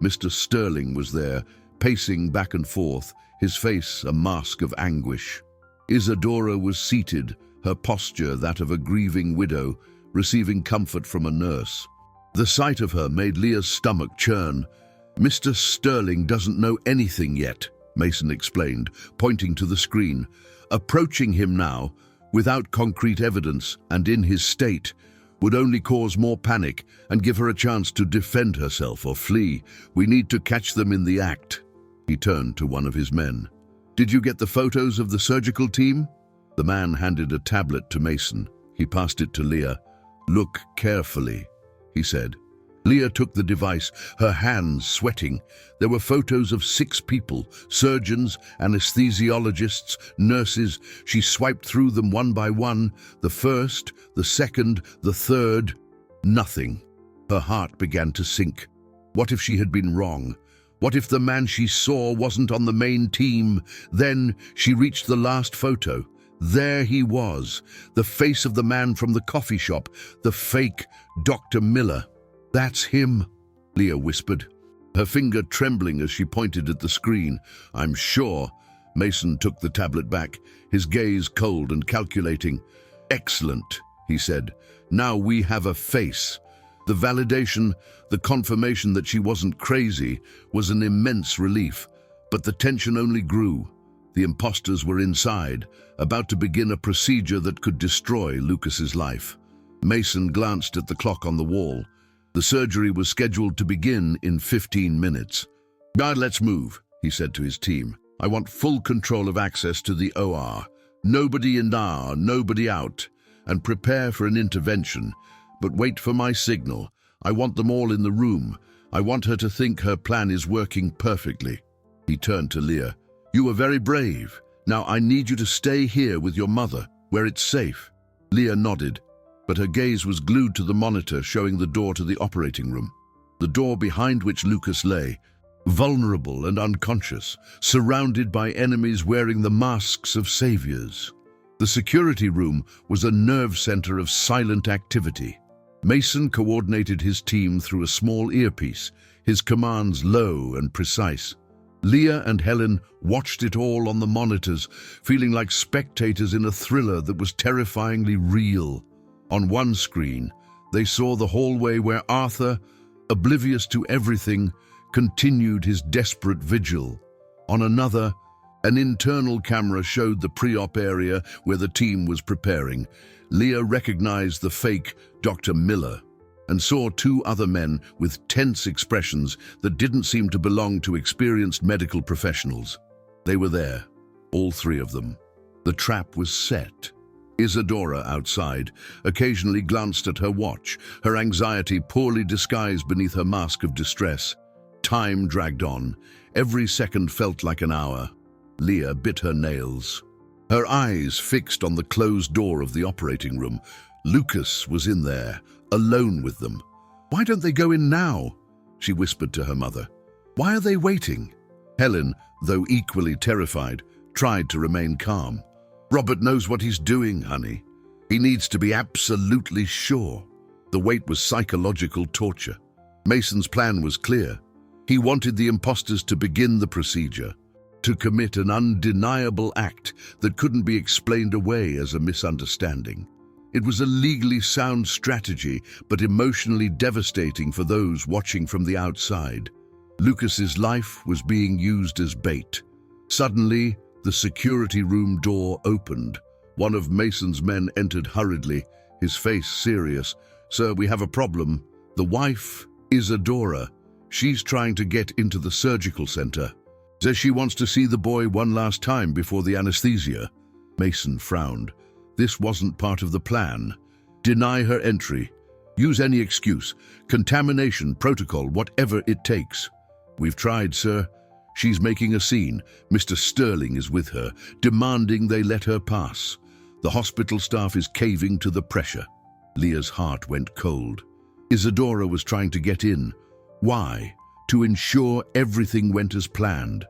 Speaker 1: Mr. Sterling was there, pacing back and forth, his face a mask of anguish. Isadora was seated, her posture that of a grieving widow, receiving comfort from a nurse. The sight of her made Leah's stomach churn. "Mr. Sterling doesn't know anything yet," Mason explained, pointing to the screen. "Approaching him now, without concrete evidence and in his state, would only cause more panic and give her a chance to defend herself or flee. We need to catch them in the act." He turned to one of his men. "Did you get the photos of the surgical team?" The man handed a tablet to Mason. He passed it to Leah. "Look carefully," he said. Leah took the device, her hands sweating. There were photos of 6 people, surgeons, anesthesiologists, nurses. She swiped through them one by one, the first, the second, the third. Nothing. Her heart began to sink. What if she had been wrong? What if the man she saw wasn't on the main team? Then she reached the last photo. There he was, the face of the man from the coffee shop, the fake Dr. Miller. "That's him," Leah whispered, her finger trembling as she pointed at the screen. "I'm sure." Mason took the tablet back, his gaze cold and calculating. "Excellent," he said. "Now we have a face." The validation, the confirmation that she wasn't crazy, was an immense relief, but the tension only grew. The imposters were inside, about to begin a procedure that could destroy Lucas's life. Mason glanced at the clock on the wall. The surgery was scheduled to begin in 15 minutes. "Now let's move," he said to his team. "I want full control of access to the OR. Nobody in there, nobody out. And prepare for an intervention. But wait for my signal. I want them all in the room. I want her to think her plan is working perfectly." He turned to Leah. "You were very brave. Now I need you to stay here with your mother, where it's safe." Leah nodded, but her gaze was glued to the monitor showing the door to the operating room. The door behind which Lucas lay, vulnerable and unconscious, surrounded by enemies wearing the masks of saviors. The security room was a nerve center of silent activity. Mason coordinated his team through a small earpiece, his commands low and precise. Leah and Helen watched it all on the monitors, feeling like spectators in a thriller that was terrifyingly real. On one screen, they saw the hallway where Arthur, oblivious to everything, continued his desperate vigil. On another, an internal camera showed the pre-op area where the team was preparing. Leah recognized the fake Dr. Miller and saw 2 other men with tense expressions that didn't seem to belong to experienced medical professionals. They were there, all 3 of them. The trap was set. Isadora, outside, occasionally glanced at her watch, her anxiety poorly disguised beneath her mask of distress. Time dragged on. Every second felt like an hour. Leah bit her nails, her eyes fixed on the closed door of the operating room. Lucas was in there, alone with them. "Why don't they go in now?" she whispered to her mother. "Why are they waiting?" Helen, though equally terrified, tried to remain calm. "Robert knows what he's doing, honey. He needs to be absolutely sure." The wait was psychological torture. Mason's plan was clear. He wanted the imposters to begin the procedure, to commit an undeniable act that couldn't be explained away as a misunderstanding. It was a legally sound strategy, but emotionally devastating for those watching from the outside. Lucas's life was being used as bait. Suddenly, the security room door opened. One of Mason's men entered hurriedly, his face serious. "Sir, we have a problem. The wife, Isadora, she's trying to get into the surgical center. Says she wants to see the boy one last time before the anesthesia." Mason frowned. This wasn't part of the plan. Deny her entry. Use any excuse. Contamination, protocol, whatever it takes. "We've tried, sir. She's making a scene. Mr. Sterling is with her, demanding they let her pass. The hospital staff is caving to the pressure." Leah's heart went cold. Isadora was trying to get in. Why? To ensure everything went as planned.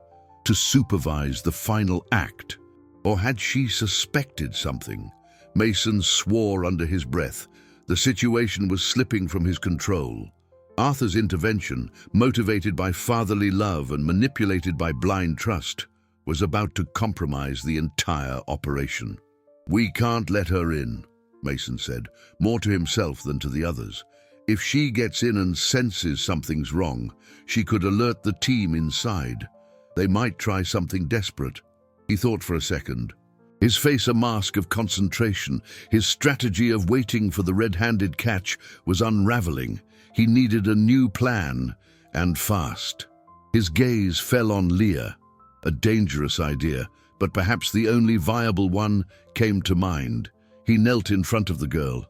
Speaker 1: To supervise the final act. Or had she suspected something? Mason swore under his breath. The situation was slipping from his control. Arthur's intervention, motivated by fatherly love and manipulated by blind trust, was about to compromise the entire operation. "We can't let her in," Mason said, more to himself than to the others. "If she gets in and senses something's wrong, she could alert the team inside. They might try something desperate." He thought for a second. His face a mask of concentration. His strategy of waiting for the red-handed catch was unraveling. He needed a new plan, and fast. His gaze fell on Leah. A dangerous idea, but perhaps the only viable one, came to mind. He knelt in front of the girl.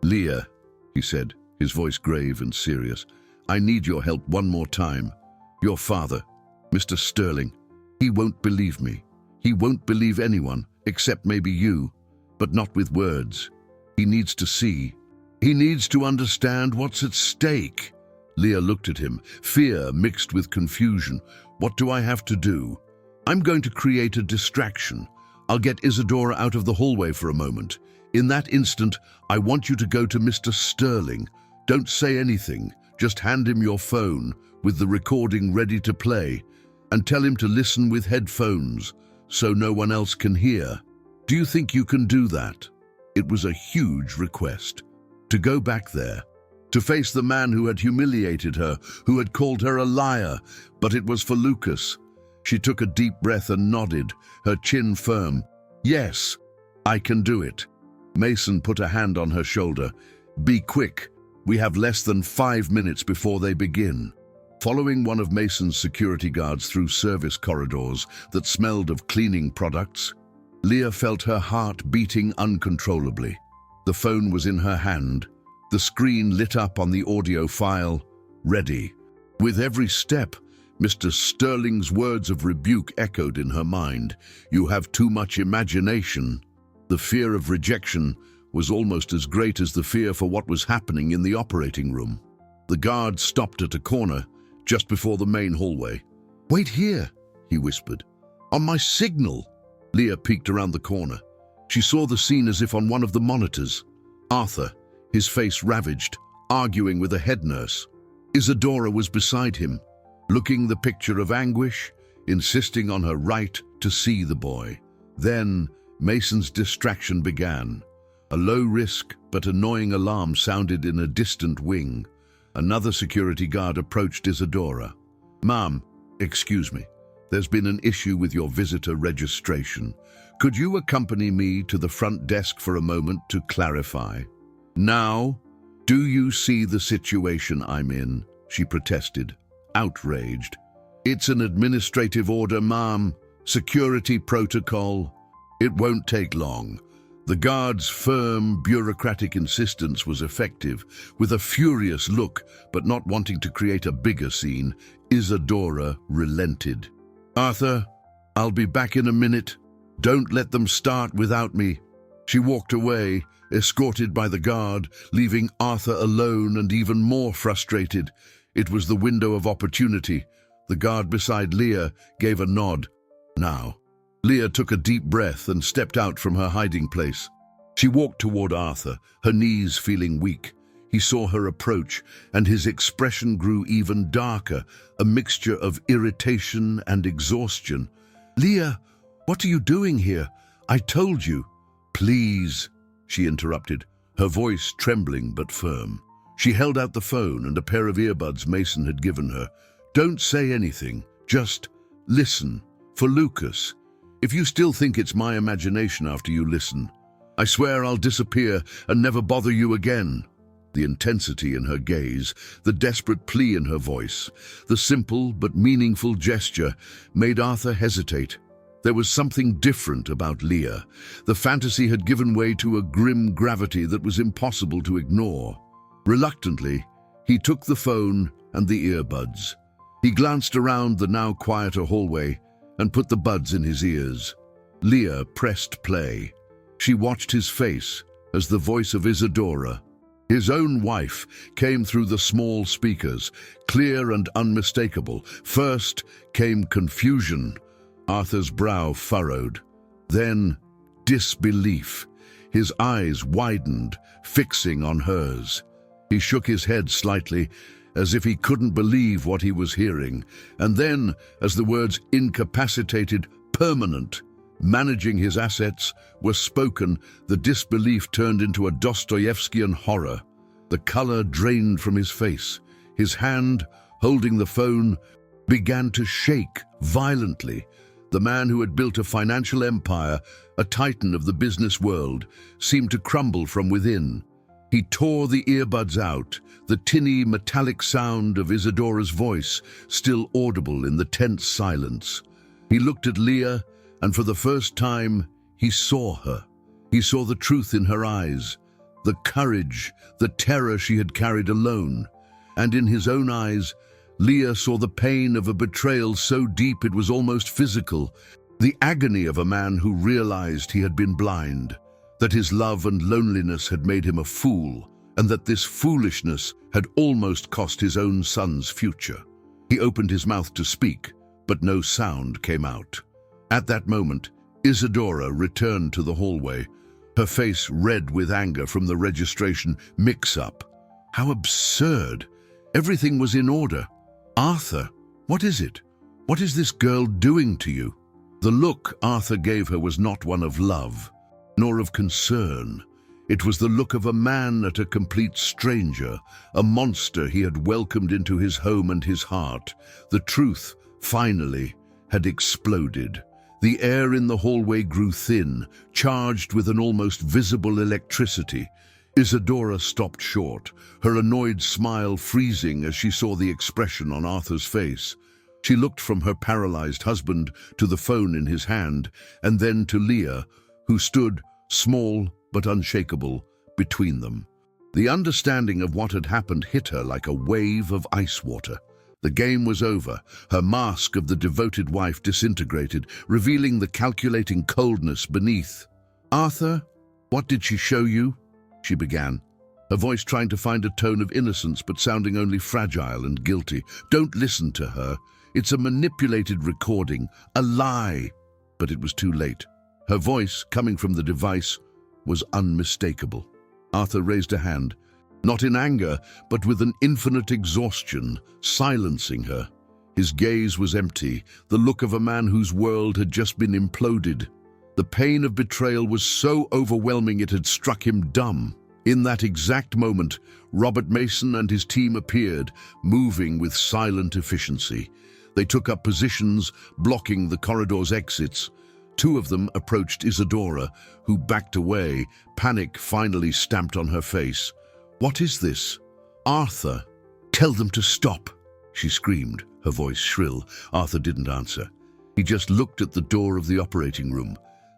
Speaker 1: "Leah," he said, his voice grave and serious, "I need your help one more time. Your father, Mr. Sterling, he won't believe me. He won't believe anyone, except maybe you, but not with words. He needs to see. He needs to understand what's at stake." Leah looked at him, fear mixed with confusion. "What do I have to do?" "I'm going to create a distraction. I'll get Isadora out of the hallway for a moment. In that instant, I want you to go to Mr. Sterling. Don't say anything. Just hand him your phone with the recording ready to play and tell him to listen with headphones so no one else can hear. Do you think you can do that?" It was a huge request. To go back there, to face the man who had humiliated her, who had called her a liar, but it was for Lucas. She took a deep breath and nodded, her chin firm. "Yes, I can do it." Mason put a hand on her shoulder. "Be quick. We have less than 5 minutes before they begin." Following one of Mason's security guards through service corridors that smelled of cleaning products, Leah felt her heart beating uncontrollably. The phone was in her hand, the screen lit up on the audio file, ready. With every step, Mr. Sterling's words of rebuke echoed in her mind. "You have too much imagination." The fear of rejection was almost as great as the fear for what was happening in the operating room. The guard stopped at a corner, just before the main hallway. "Wait here," he whispered. "On my signal." Leah peeked around the corner. She saw the scene as if on one of the monitors. Arthur, his face ravaged, arguing with a head nurse. Isadora was beside him, looking the picture of anguish, insisting on her right to see the boy. Then Mason's distraction began. A low-risk but annoying alarm sounded in a distant wing. Another security guard approached Isadora. "Ma'am, excuse me. There's been an issue with your visitor registration. Could you accompany me to the front desk for a moment to clarify?" "Now, do you see the situation I'm in?" she protested, outraged. "It's an administrative order, ma'am. Security protocol. It won't take long." The guard's firm, bureaucratic insistence was effective. With a furious look, but not wanting to create a bigger scene, Isadora relented. "Arthur, I'll be back in a minute. Don't let them start without me." She walked away, escorted by the guard, leaving Arthur alone and even more frustrated. It was the window of opportunity. The guard beside Leah gave a nod. "Now." Leah took a deep breath and stepped out from her hiding place. She walked toward Arthur, her knees feeling weak. He saw her approach, and his expression grew even darker, a mixture of irritation and exhaustion. "Leah, what are you doing here? I told you." "Please," she interrupted, her voice trembling but firm. She held out the phone and a pair of earbuds Mason had given her. "Don't say anything, just listen. For Lucas. If you still think it's my imagination after you listen, I swear I'll disappear and never bother you again." The intensity in her gaze, the desperate plea in her voice, the simple but meaningful gesture made Arthur hesitate. There was something different about Leah. The fantasy had given way to a grim gravity that was impossible to ignore. Reluctantly, he took the phone and the earbuds. He glanced around the now quieter hallway and put the buds in his ears. Leah pressed play. She watched his face as the voice of Isadora, his own wife, came through the small speakers, clear and unmistakable. First came confusion. Arthur's brow furrowed. Then disbelief. His eyes widened, fixing on hers. He shook his head slightly, as if he couldn't believe what he was hearing. And then, as the words incapacitated, permanent, managing his assets, were spoken, the disbelief turned into a Dostoevskian horror. The color drained from his face. His hand, holding the phone, began to shake violently. The man who had built a financial empire, a titan of the business world, seemed to crumble from within. He tore the earbuds out, the tinny, metallic sound of Isadora's voice still audible in the tense silence. He looked at Leah, and for the first time, he saw her. He saw the truth in her eyes, the courage, the terror she had carried alone. And in his own eyes, Leah saw the pain of a betrayal so deep it was almost physical, the agony of a man who realized he had been blind, that his love and loneliness had made him a fool, and that this foolishness had almost cost his own son's future. He opened his mouth to speak, but no sound came out. At that moment, Isadora returned to the hallway, her face red with anger from the registration mix-up. How absurd! Everything was in order. "Arthur, what is it? What is this girl doing to you?" The look Arthur gave her was not one of love, nor of concern. It was the look of a man at a complete stranger, a monster he had welcomed into his home and his heart. The truth, finally, had exploded. The air in the hallway grew thin, charged with an almost visible electricity. Isadora stopped short, her annoyed smile freezing as she saw the expression on Arthur's face. She looked from her paralyzed husband to the phone in his hand, and then to Leah, who stood, small but unshakable, between them. The understanding of what had happened hit her like a wave of ice water. The game was over. Her mask of the devoted wife disintegrated, revealing the calculating coldness beneath. "Arthur, what did she show you?" she began, her voice trying to find a tone of innocence but sounding only fragile and guilty. "Don't listen to her. It's a manipulated recording, a lie." But it was too late. Her voice, coming from the device, was unmistakable. Arthur raised a hand, not in anger, but with an infinite exhaustion, silencing her. His gaze was empty, the look of a man whose world had just been imploded. The pain of betrayal was so overwhelming it had struck him dumb. In that exact moment, Robert Mason and his team appeared, moving with silent efficiency. They took up positions, blocking the corridor's exits. Two of them approached Isadora, who backed away, panic finally stamped on her face. "What is this?" "Arthur, tell them to stop," she screamed, her voice shrill. Arthur didn't answer. He just looked at the door of the operating room,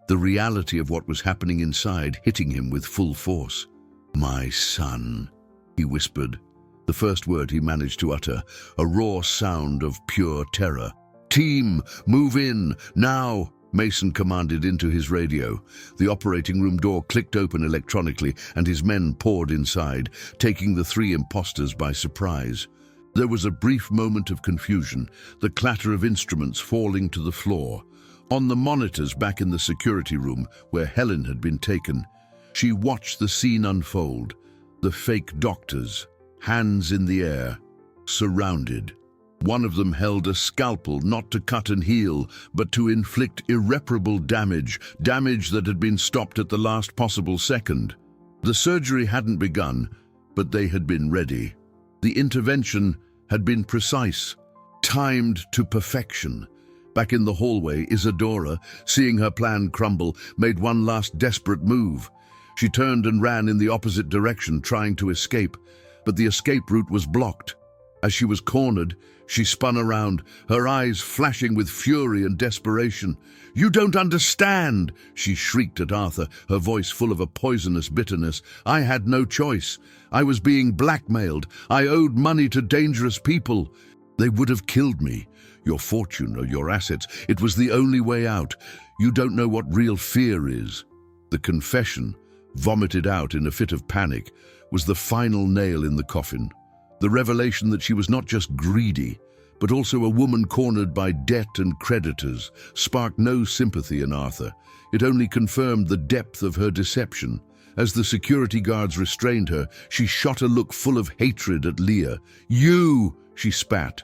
Speaker 1: the reality of what was happening inside hitting him with full force. "My son," he whispered, the first word he managed to utter, a raw sound of pure terror. "Team, move in, now!" Mason commanded into his radio. The operating room door clicked open electronically, and his men poured inside, taking the three imposters by surprise. There was a brief moment of confusion, the clatter of instruments falling to the floor. On the monitors back in the security room, where Helen had been taken, she watched the scene unfold. The fake doctors, hands in the air, surrounded. One of them held a scalpel not to cut and heal, but to inflict irreparable damage, damage that had been stopped at the last possible second. The surgery hadn't begun, but they had been ready. The intervention had been precise, timed to perfection. Back in the hallway, Isadora, seeing her plan crumble, made one last desperate move. She turned and ran in the opposite direction, trying to escape, but the escape route was blocked. As she was cornered, she spun around, her eyes flashing with fury and desperation. "You don't understand!" she shrieked at Arthur, her voice full of a poisonous bitterness. "I had no choice. I was being blackmailed. I owed money to dangerous people. They would have killed me. Your fortune or your assets. It was the only way out. You don't know what real fear is." The confession, vomited out in a fit of panic, was the final nail in the coffin. The revelation that she was not just greedy, but also a woman cornered by debt and creditors, sparked no sympathy in Arthur. It only confirmed the depth of her deception. As the security guards restrained her, she shot a look full of hatred at Leah. "You!" she spat.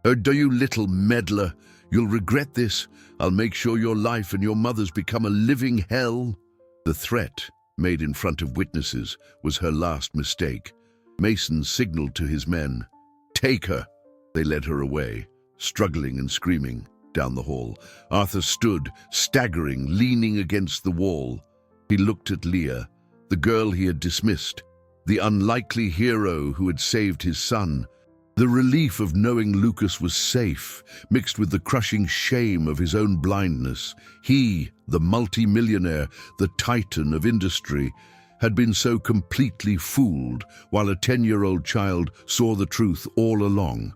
Speaker 1: "Do you little meddler? You'll regret this. I'll make sure your life and your mother's become a living hell." The threat, made in front of witnesses, was her last mistake. Mason signaled to his men. "Take her!" They led her away, struggling and screaming, down the hall. Arthur stood, staggering, leaning against the wall. He looked at Leah, the girl he had dismissed, the unlikely hero who had saved his son. The relief of knowing Lucas was safe, mixed with the crushing shame of his own blindness. He, the multi-millionaire, the titan of industry, had been so completely fooled, while a 10-year-old child saw the truth all along.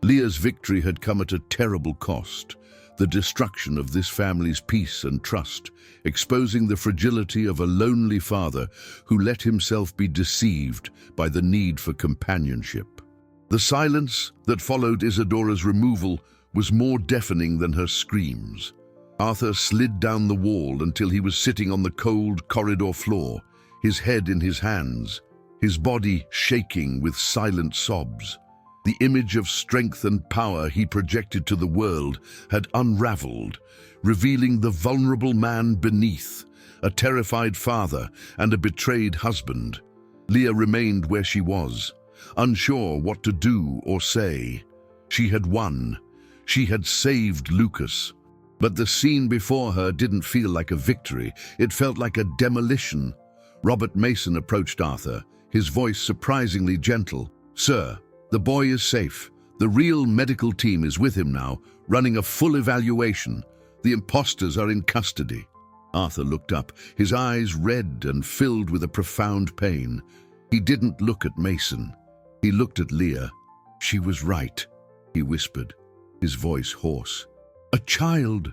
Speaker 1: Leah's victory had come at a terrible cost, the destruction of this family's peace and trust, exposing the fragility of a lonely father who let himself be deceived by the need for companionship. The silence that followed Isadora's removal was more deafening than her screams. Arthur slid down the wall until he was sitting on the cold corridor floor, his head in his hands, his body shaking with silent sobs. The image of strength and power he projected to the world had unraveled, revealing the vulnerable man beneath, a terrified father and a betrayed husband. Leah remained where she was, unsure what to do or say. She had won. She had saved Lucas. But the scene before her didn't feel like a victory. It felt like a demolition. Robert Mason approached Arthur, his voice surprisingly gentle. "Sir, the boy is safe. The real medical team is with him now, running a full evaluation. The imposters are in custody." Arthur looked up, his eyes red and filled with a profound pain. He didn't look at Mason. He looked at Leah. "She was right," he whispered, his voice hoarse. A child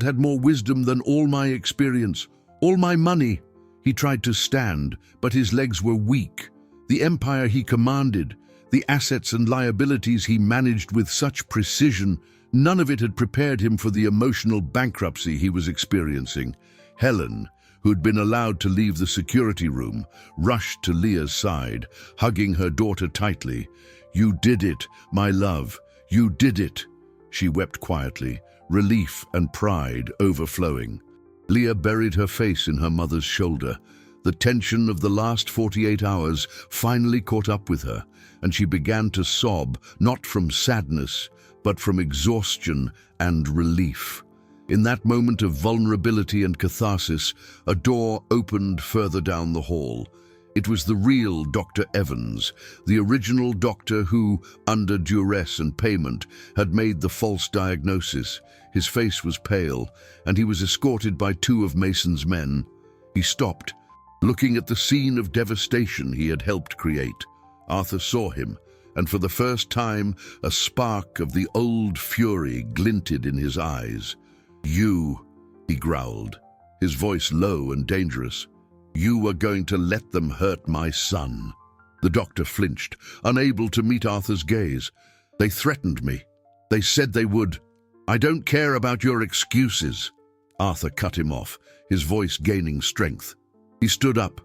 Speaker 1: had more wisdom than all my experience, all my money." He tried to stand, but his legs were weak. The empire he commanded, the assets and liabilities he managed with such precision, none of it had prepared him for the emotional bankruptcy he was experiencing. Helen, who'd been allowed to leave the security room, rushed to Leah's side, hugging her daughter tightly. "You did it, my love. You did it." She wept quietly, relief and pride overflowing. Leah buried her face in her mother's shoulder. The tension of the last 48 hours finally caught up with her, and she began to sob, not from sadness, but from exhaustion and relief. In that moment of vulnerability and catharsis, a door opened further down the hall. It was the real Dr. Evans, the original doctor who, under duress and payment, had made the false diagnosis. His face was pale, and he was escorted by 2 of Mason's men. He stopped, looking at the scene of devastation he had helped create. Arthur saw him, and for the first time, a spark of the old fury glinted in his eyes. "You," he growled, his voice low and dangerous. "You are going to let them hurt my son." The doctor flinched, unable to meet Arthur's gaze. "They threatened me. They said they would. I don't care about your excuses." Arthur cut him off, his voice gaining strength. He stood up,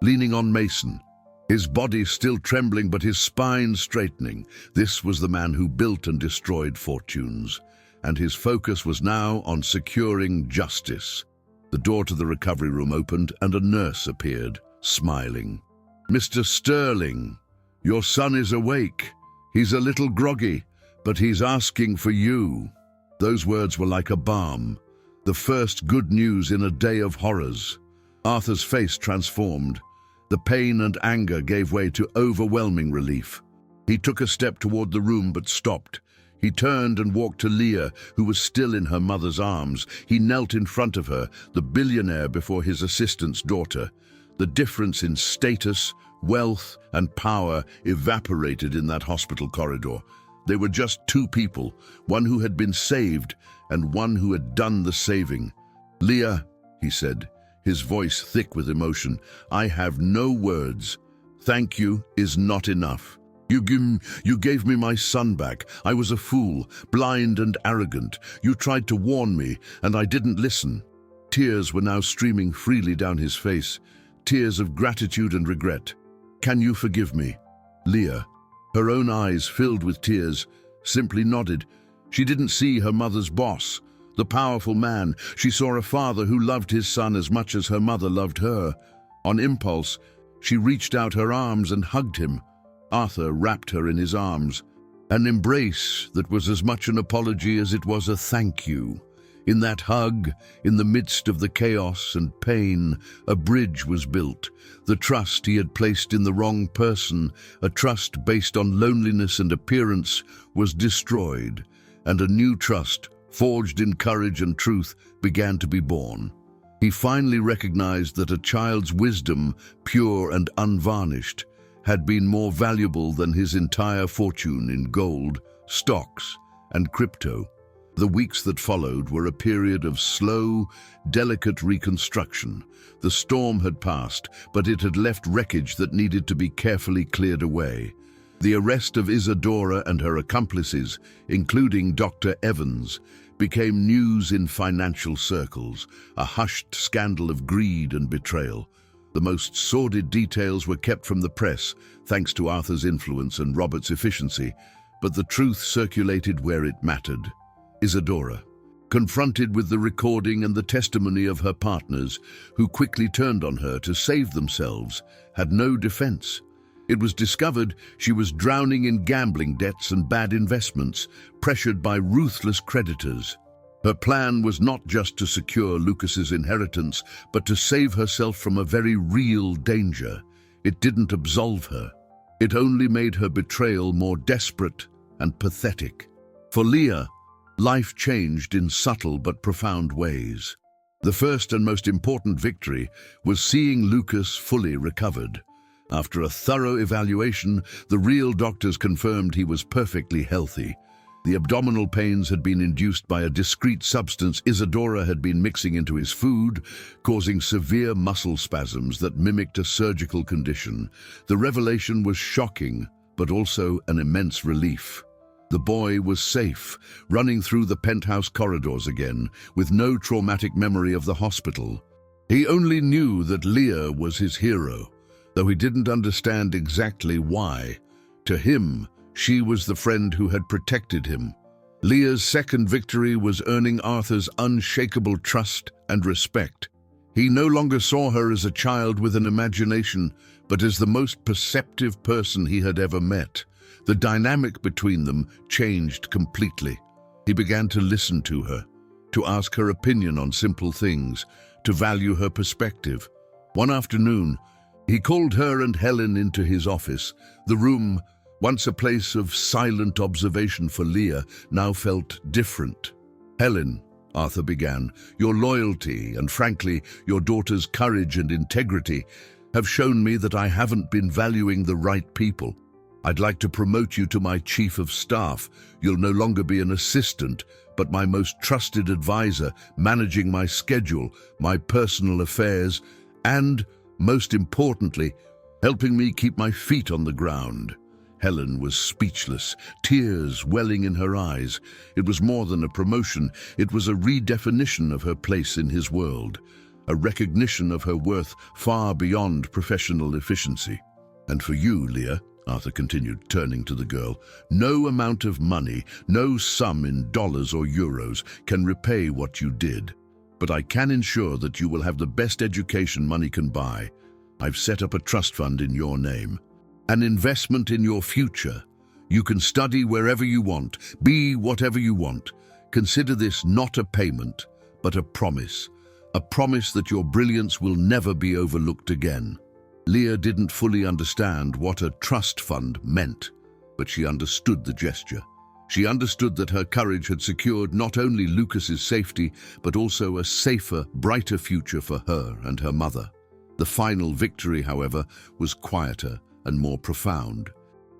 Speaker 1: leaning on Mason, his body still trembling but his spine straightening. This was the man who built and destroyed fortunes, and his focus was now on securing justice. The door to the recovery room opened and a nurse appeared, smiling. "Mr. Sterling, your son is awake. He's a little groggy, but he's asking for you." Those words were like a balm, the first good news in a day of horrors. Arthur's face transformed. The pain and anger gave way to overwhelming relief. He took a step toward the room but stopped. He turned and walked to Leah, who was still in her mother's arms. He knelt in front of her, the billionaire before his assistant's daughter. The difference in status, wealth, and power evaporated in that hospital corridor. They were just two people, one who had been saved and one who had done the saving. "Leah," he said, his voice thick with emotion, "I have no words. Thank you is not enough. You gave me my son back. I was a fool, blind and arrogant. You tried to warn me, and I didn't listen." Tears were now streaming freely down his face, tears of gratitude and regret. "Can you forgive me?" Leah, her own eyes filled with tears, simply nodded. She didn't see her mother's boss, the powerful man. She saw a father who loved his son as much as her mother loved her. On impulse, she reached out her arms and hugged him. Arthur wrapped her in his arms, an embrace that was as much an apology as it was a thank you. In that hug, in the midst of the chaos and pain, a bridge was built. The trust he had placed in the wrong person, a trust based on loneliness and appearance, was destroyed, and a new trust, forged in courage and truth, began to be born. He finally recognized that a child's wisdom, pure and unvarnished, had been more valuable than his entire fortune in gold, stocks, and crypto. The weeks that followed were a period of slow, delicate reconstruction. The storm had passed, but it had left wreckage that needed to be carefully cleared away. The arrest of Isadora and her accomplices, including Dr. Evans, became news in financial circles, a hushed scandal of greed and betrayal. The most sordid details were kept from the press, thanks to Arthur's influence and Robert's efficiency, but the truth circulated where it mattered. Isadora, confronted with the recording and the testimony of her partners, who quickly turned on her to save themselves, had no defense. It was discovered she was drowning in gambling debts and bad investments, pressured by ruthless creditors. Her plan was not just to secure Lucas's inheritance, but to save herself from a very real danger. It didn't absolve her. It only made her betrayal more desperate and pathetic. For Leah, life changed in subtle but profound ways. The first and most important victory was seeing Lucas fully recovered. After a thorough evaluation, the real doctors confirmed he was perfectly healthy. The abdominal pains had been induced by a discrete substance Isadora had been mixing into his food, causing severe muscle spasms that mimicked a surgical condition. The revelation was shocking, but also an immense relief. The boy was safe, running through the penthouse corridors again, with no traumatic memory of the hospital. He only knew that Leah was his hero, though he didn't understand exactly why. To him, she was the friend who had protected him. Leah's second victory was earning Arthur's unshakable trust and respect. He no longer saw her as a child with an imagination, but as the most perceptive person he had ever met. The dynamic between them changed completely. He began to listen to her, to ask her opinion on simple things, to value her perspective. One afternoon, he called her and Helen into his office. The room, once a place of silent observation for Leah, now felt different. "Helen," Arthur began, "your loyalty and, frankly, your daughter's courage and integrity have shown me that I haven't been valuing the right people. I'd like to promote you to my chief of staff. You'll no longer be an assistant, but my most trusted advisor, managing my schedule, my personal affairs, and, most importantly, helping me keep my feet on the ground." Helen was speechless, tears welling in her eyes. It was more than a promotion, it was a redefinition of her place in his world, a recognition of her worth far beyond professional efficiency. "And for you, Leah," Arthur continued, turning to the girl, "no amount of money, no sum in dollars or euros can repay what you did. But I can ensure that you will have the best education money can buy. I've set up a trust fund in your name. An investment in your future. You can study wherever you want, be whatever you want. Consider this not a payment, but a promise. a promise that your brilliance will never be overlooked again. Leah didn't fully understand what a trust fund meant, but she understood the gesture. She understood that her courage had secured not only Lucas's safety, but also a safer, brighter future for her and her mother. The final victory, however, was quieter and more profound.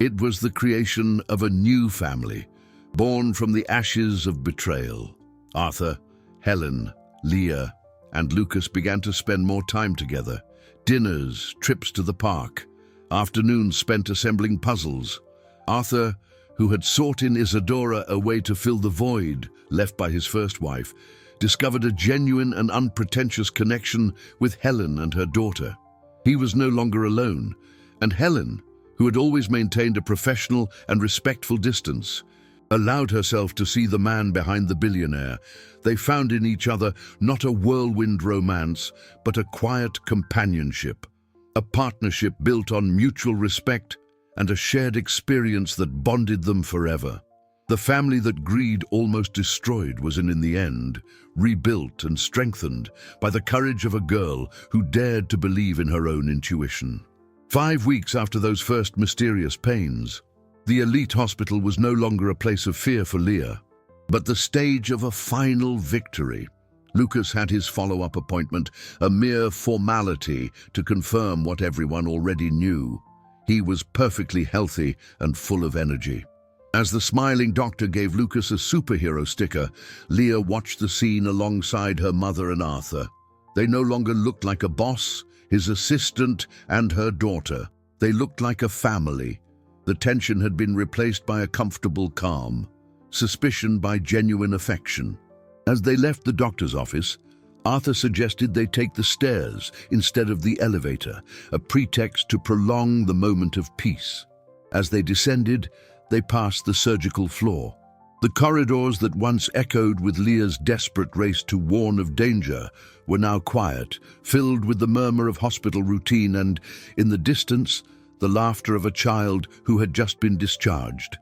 Speaker 1: It was the creation of a new family, born from the ashes of betrayal. Arthur, Helen, Leah, and Lucas began to spend more time together. Dinners, trips to the park, afternoons spent assembling puzzles. Arthur, who had sought in Isadora a way to fill the void left by his first wife, discovered a genuine and unpretentious connection with Helen and her daughter. He was no longer alone, and Helen, who had always maintained a professional and respectful distance, allowed herself to see the man behind the billionaire. They found in each other not a whirlwind romance, but a quiet companionship, a partnership built on mutual respect and a shared experience that bonded them forever. The family that greed almost destroyed was in the end rebuilt and strengthened by the courage of a girl who dared to believe in her own intuition. 5 weeks after those first mysterious pains, the elite hospital was no longer a place of fear for Leah, but the stage of a final victory. Lucas had his follow-up appointment, a mere formality to confirm what everyone already knew. He was perfectly healthy and full of energy. As the smiling doctor gave Lucas a superhero sticker, Leah watched the scene alongside her mother and Arthur. They no longer looked like a boss, his assistant, and her daughter. They looked like a family. The tension had been replaced by a comfortable calm, suspicion by genuine affection. As they left the doctor's office, Arthur suggested they take the stairs instead of the elevator, a pretext to prolong the moment of peace. As they descended, they passed the surgical floor. The corridors that once echoed with Leah's desperate race to warn of danger were now quiet, filled with the murmur of hospital routine and, in the distance, the laughter of a child who had just been discharged.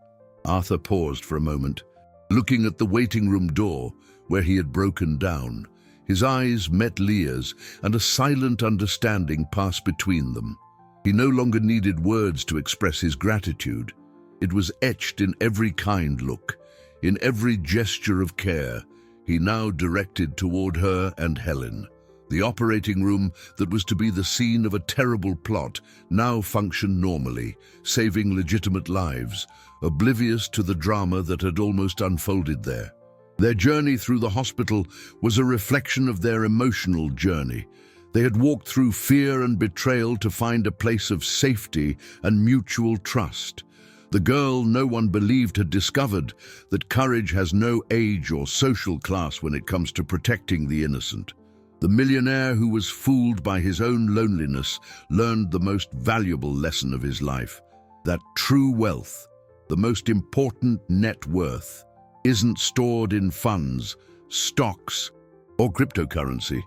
Speaker 1: Arthur paused for a moment, looking at the waiting room door where he had broken down. His eyes met Leah's, and a silent understanding passed between them. He no longer needed words to express his gratitude. It was etched in every kind look, in every gesture of care he now directed toward her and Helen. The operating room that was to be the scene of a terrible plot now functioned normally, saving legitimate lives, oblivious to the drama that had almost unfolded there. Their journey through the hospital was a reflection of their emotional journey. They had walked through fear and betrayal to find a place of safety and mutual trust. The girl no one believed had discovered that courage has no age or social class when it comes to protecting the innocent. The millionaire who was fooled by his own loneliness learned the most valuable lesson of his life, that true wealth, the most important net worth, isn't stored in funds, stocks, or cryptocurrency,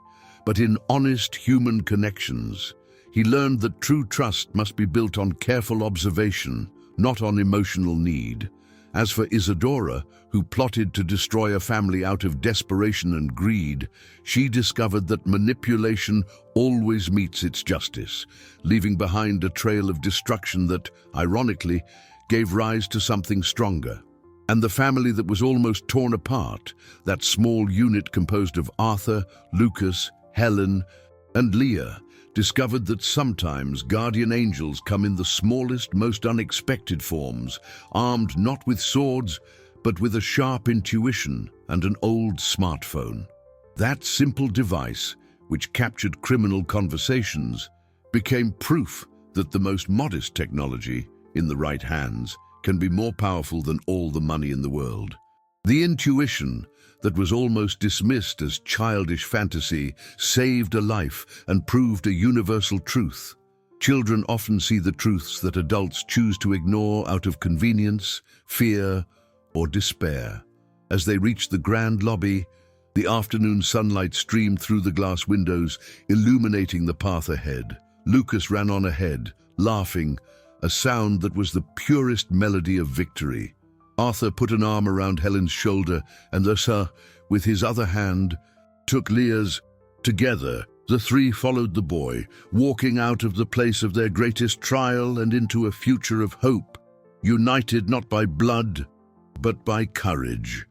Speaker 1: but in honest human connections. He learned that true trust must be built on careful observation, not on emotional need. As for Isadora, who plotted to destroy a family out of desperation and greed, she discovered that manipulation always meets its justice, leaving behind a trail of destruction that, ironically, gave rise to something stronger. And the family that was almost torn apart, that small unit composed of Arthur, Lucas, Helen, and Leah, discovered that sometimes guardian angels come in the smallest, most unexpected forms, armed not with swords, but with a sharp intuition and an old smartphone. That simple device, which captured criminal conversations, became proof that the most modest technology, in the right hands, can be more powerful than all the money in the world. The intuition that was almost dismissed as childish fantasy saved a life and proved a universal truth. Children often see the truths that adults choose to ignore out of convenience, fear, or despair. As they reached the grand lobby, the afternoon sunlight streamed through the glass windows, illuminating the path ahead. Lucas ran on ahead, laughing, a sound that was the purest melody of victory. Arthur put an arm around Helen's shoulder, and Lessa, with his other hand, took Leah's. Together, the three followed the boy, walking out of the place of their greatest trial and into a future of hope, united not by blood, but by courage.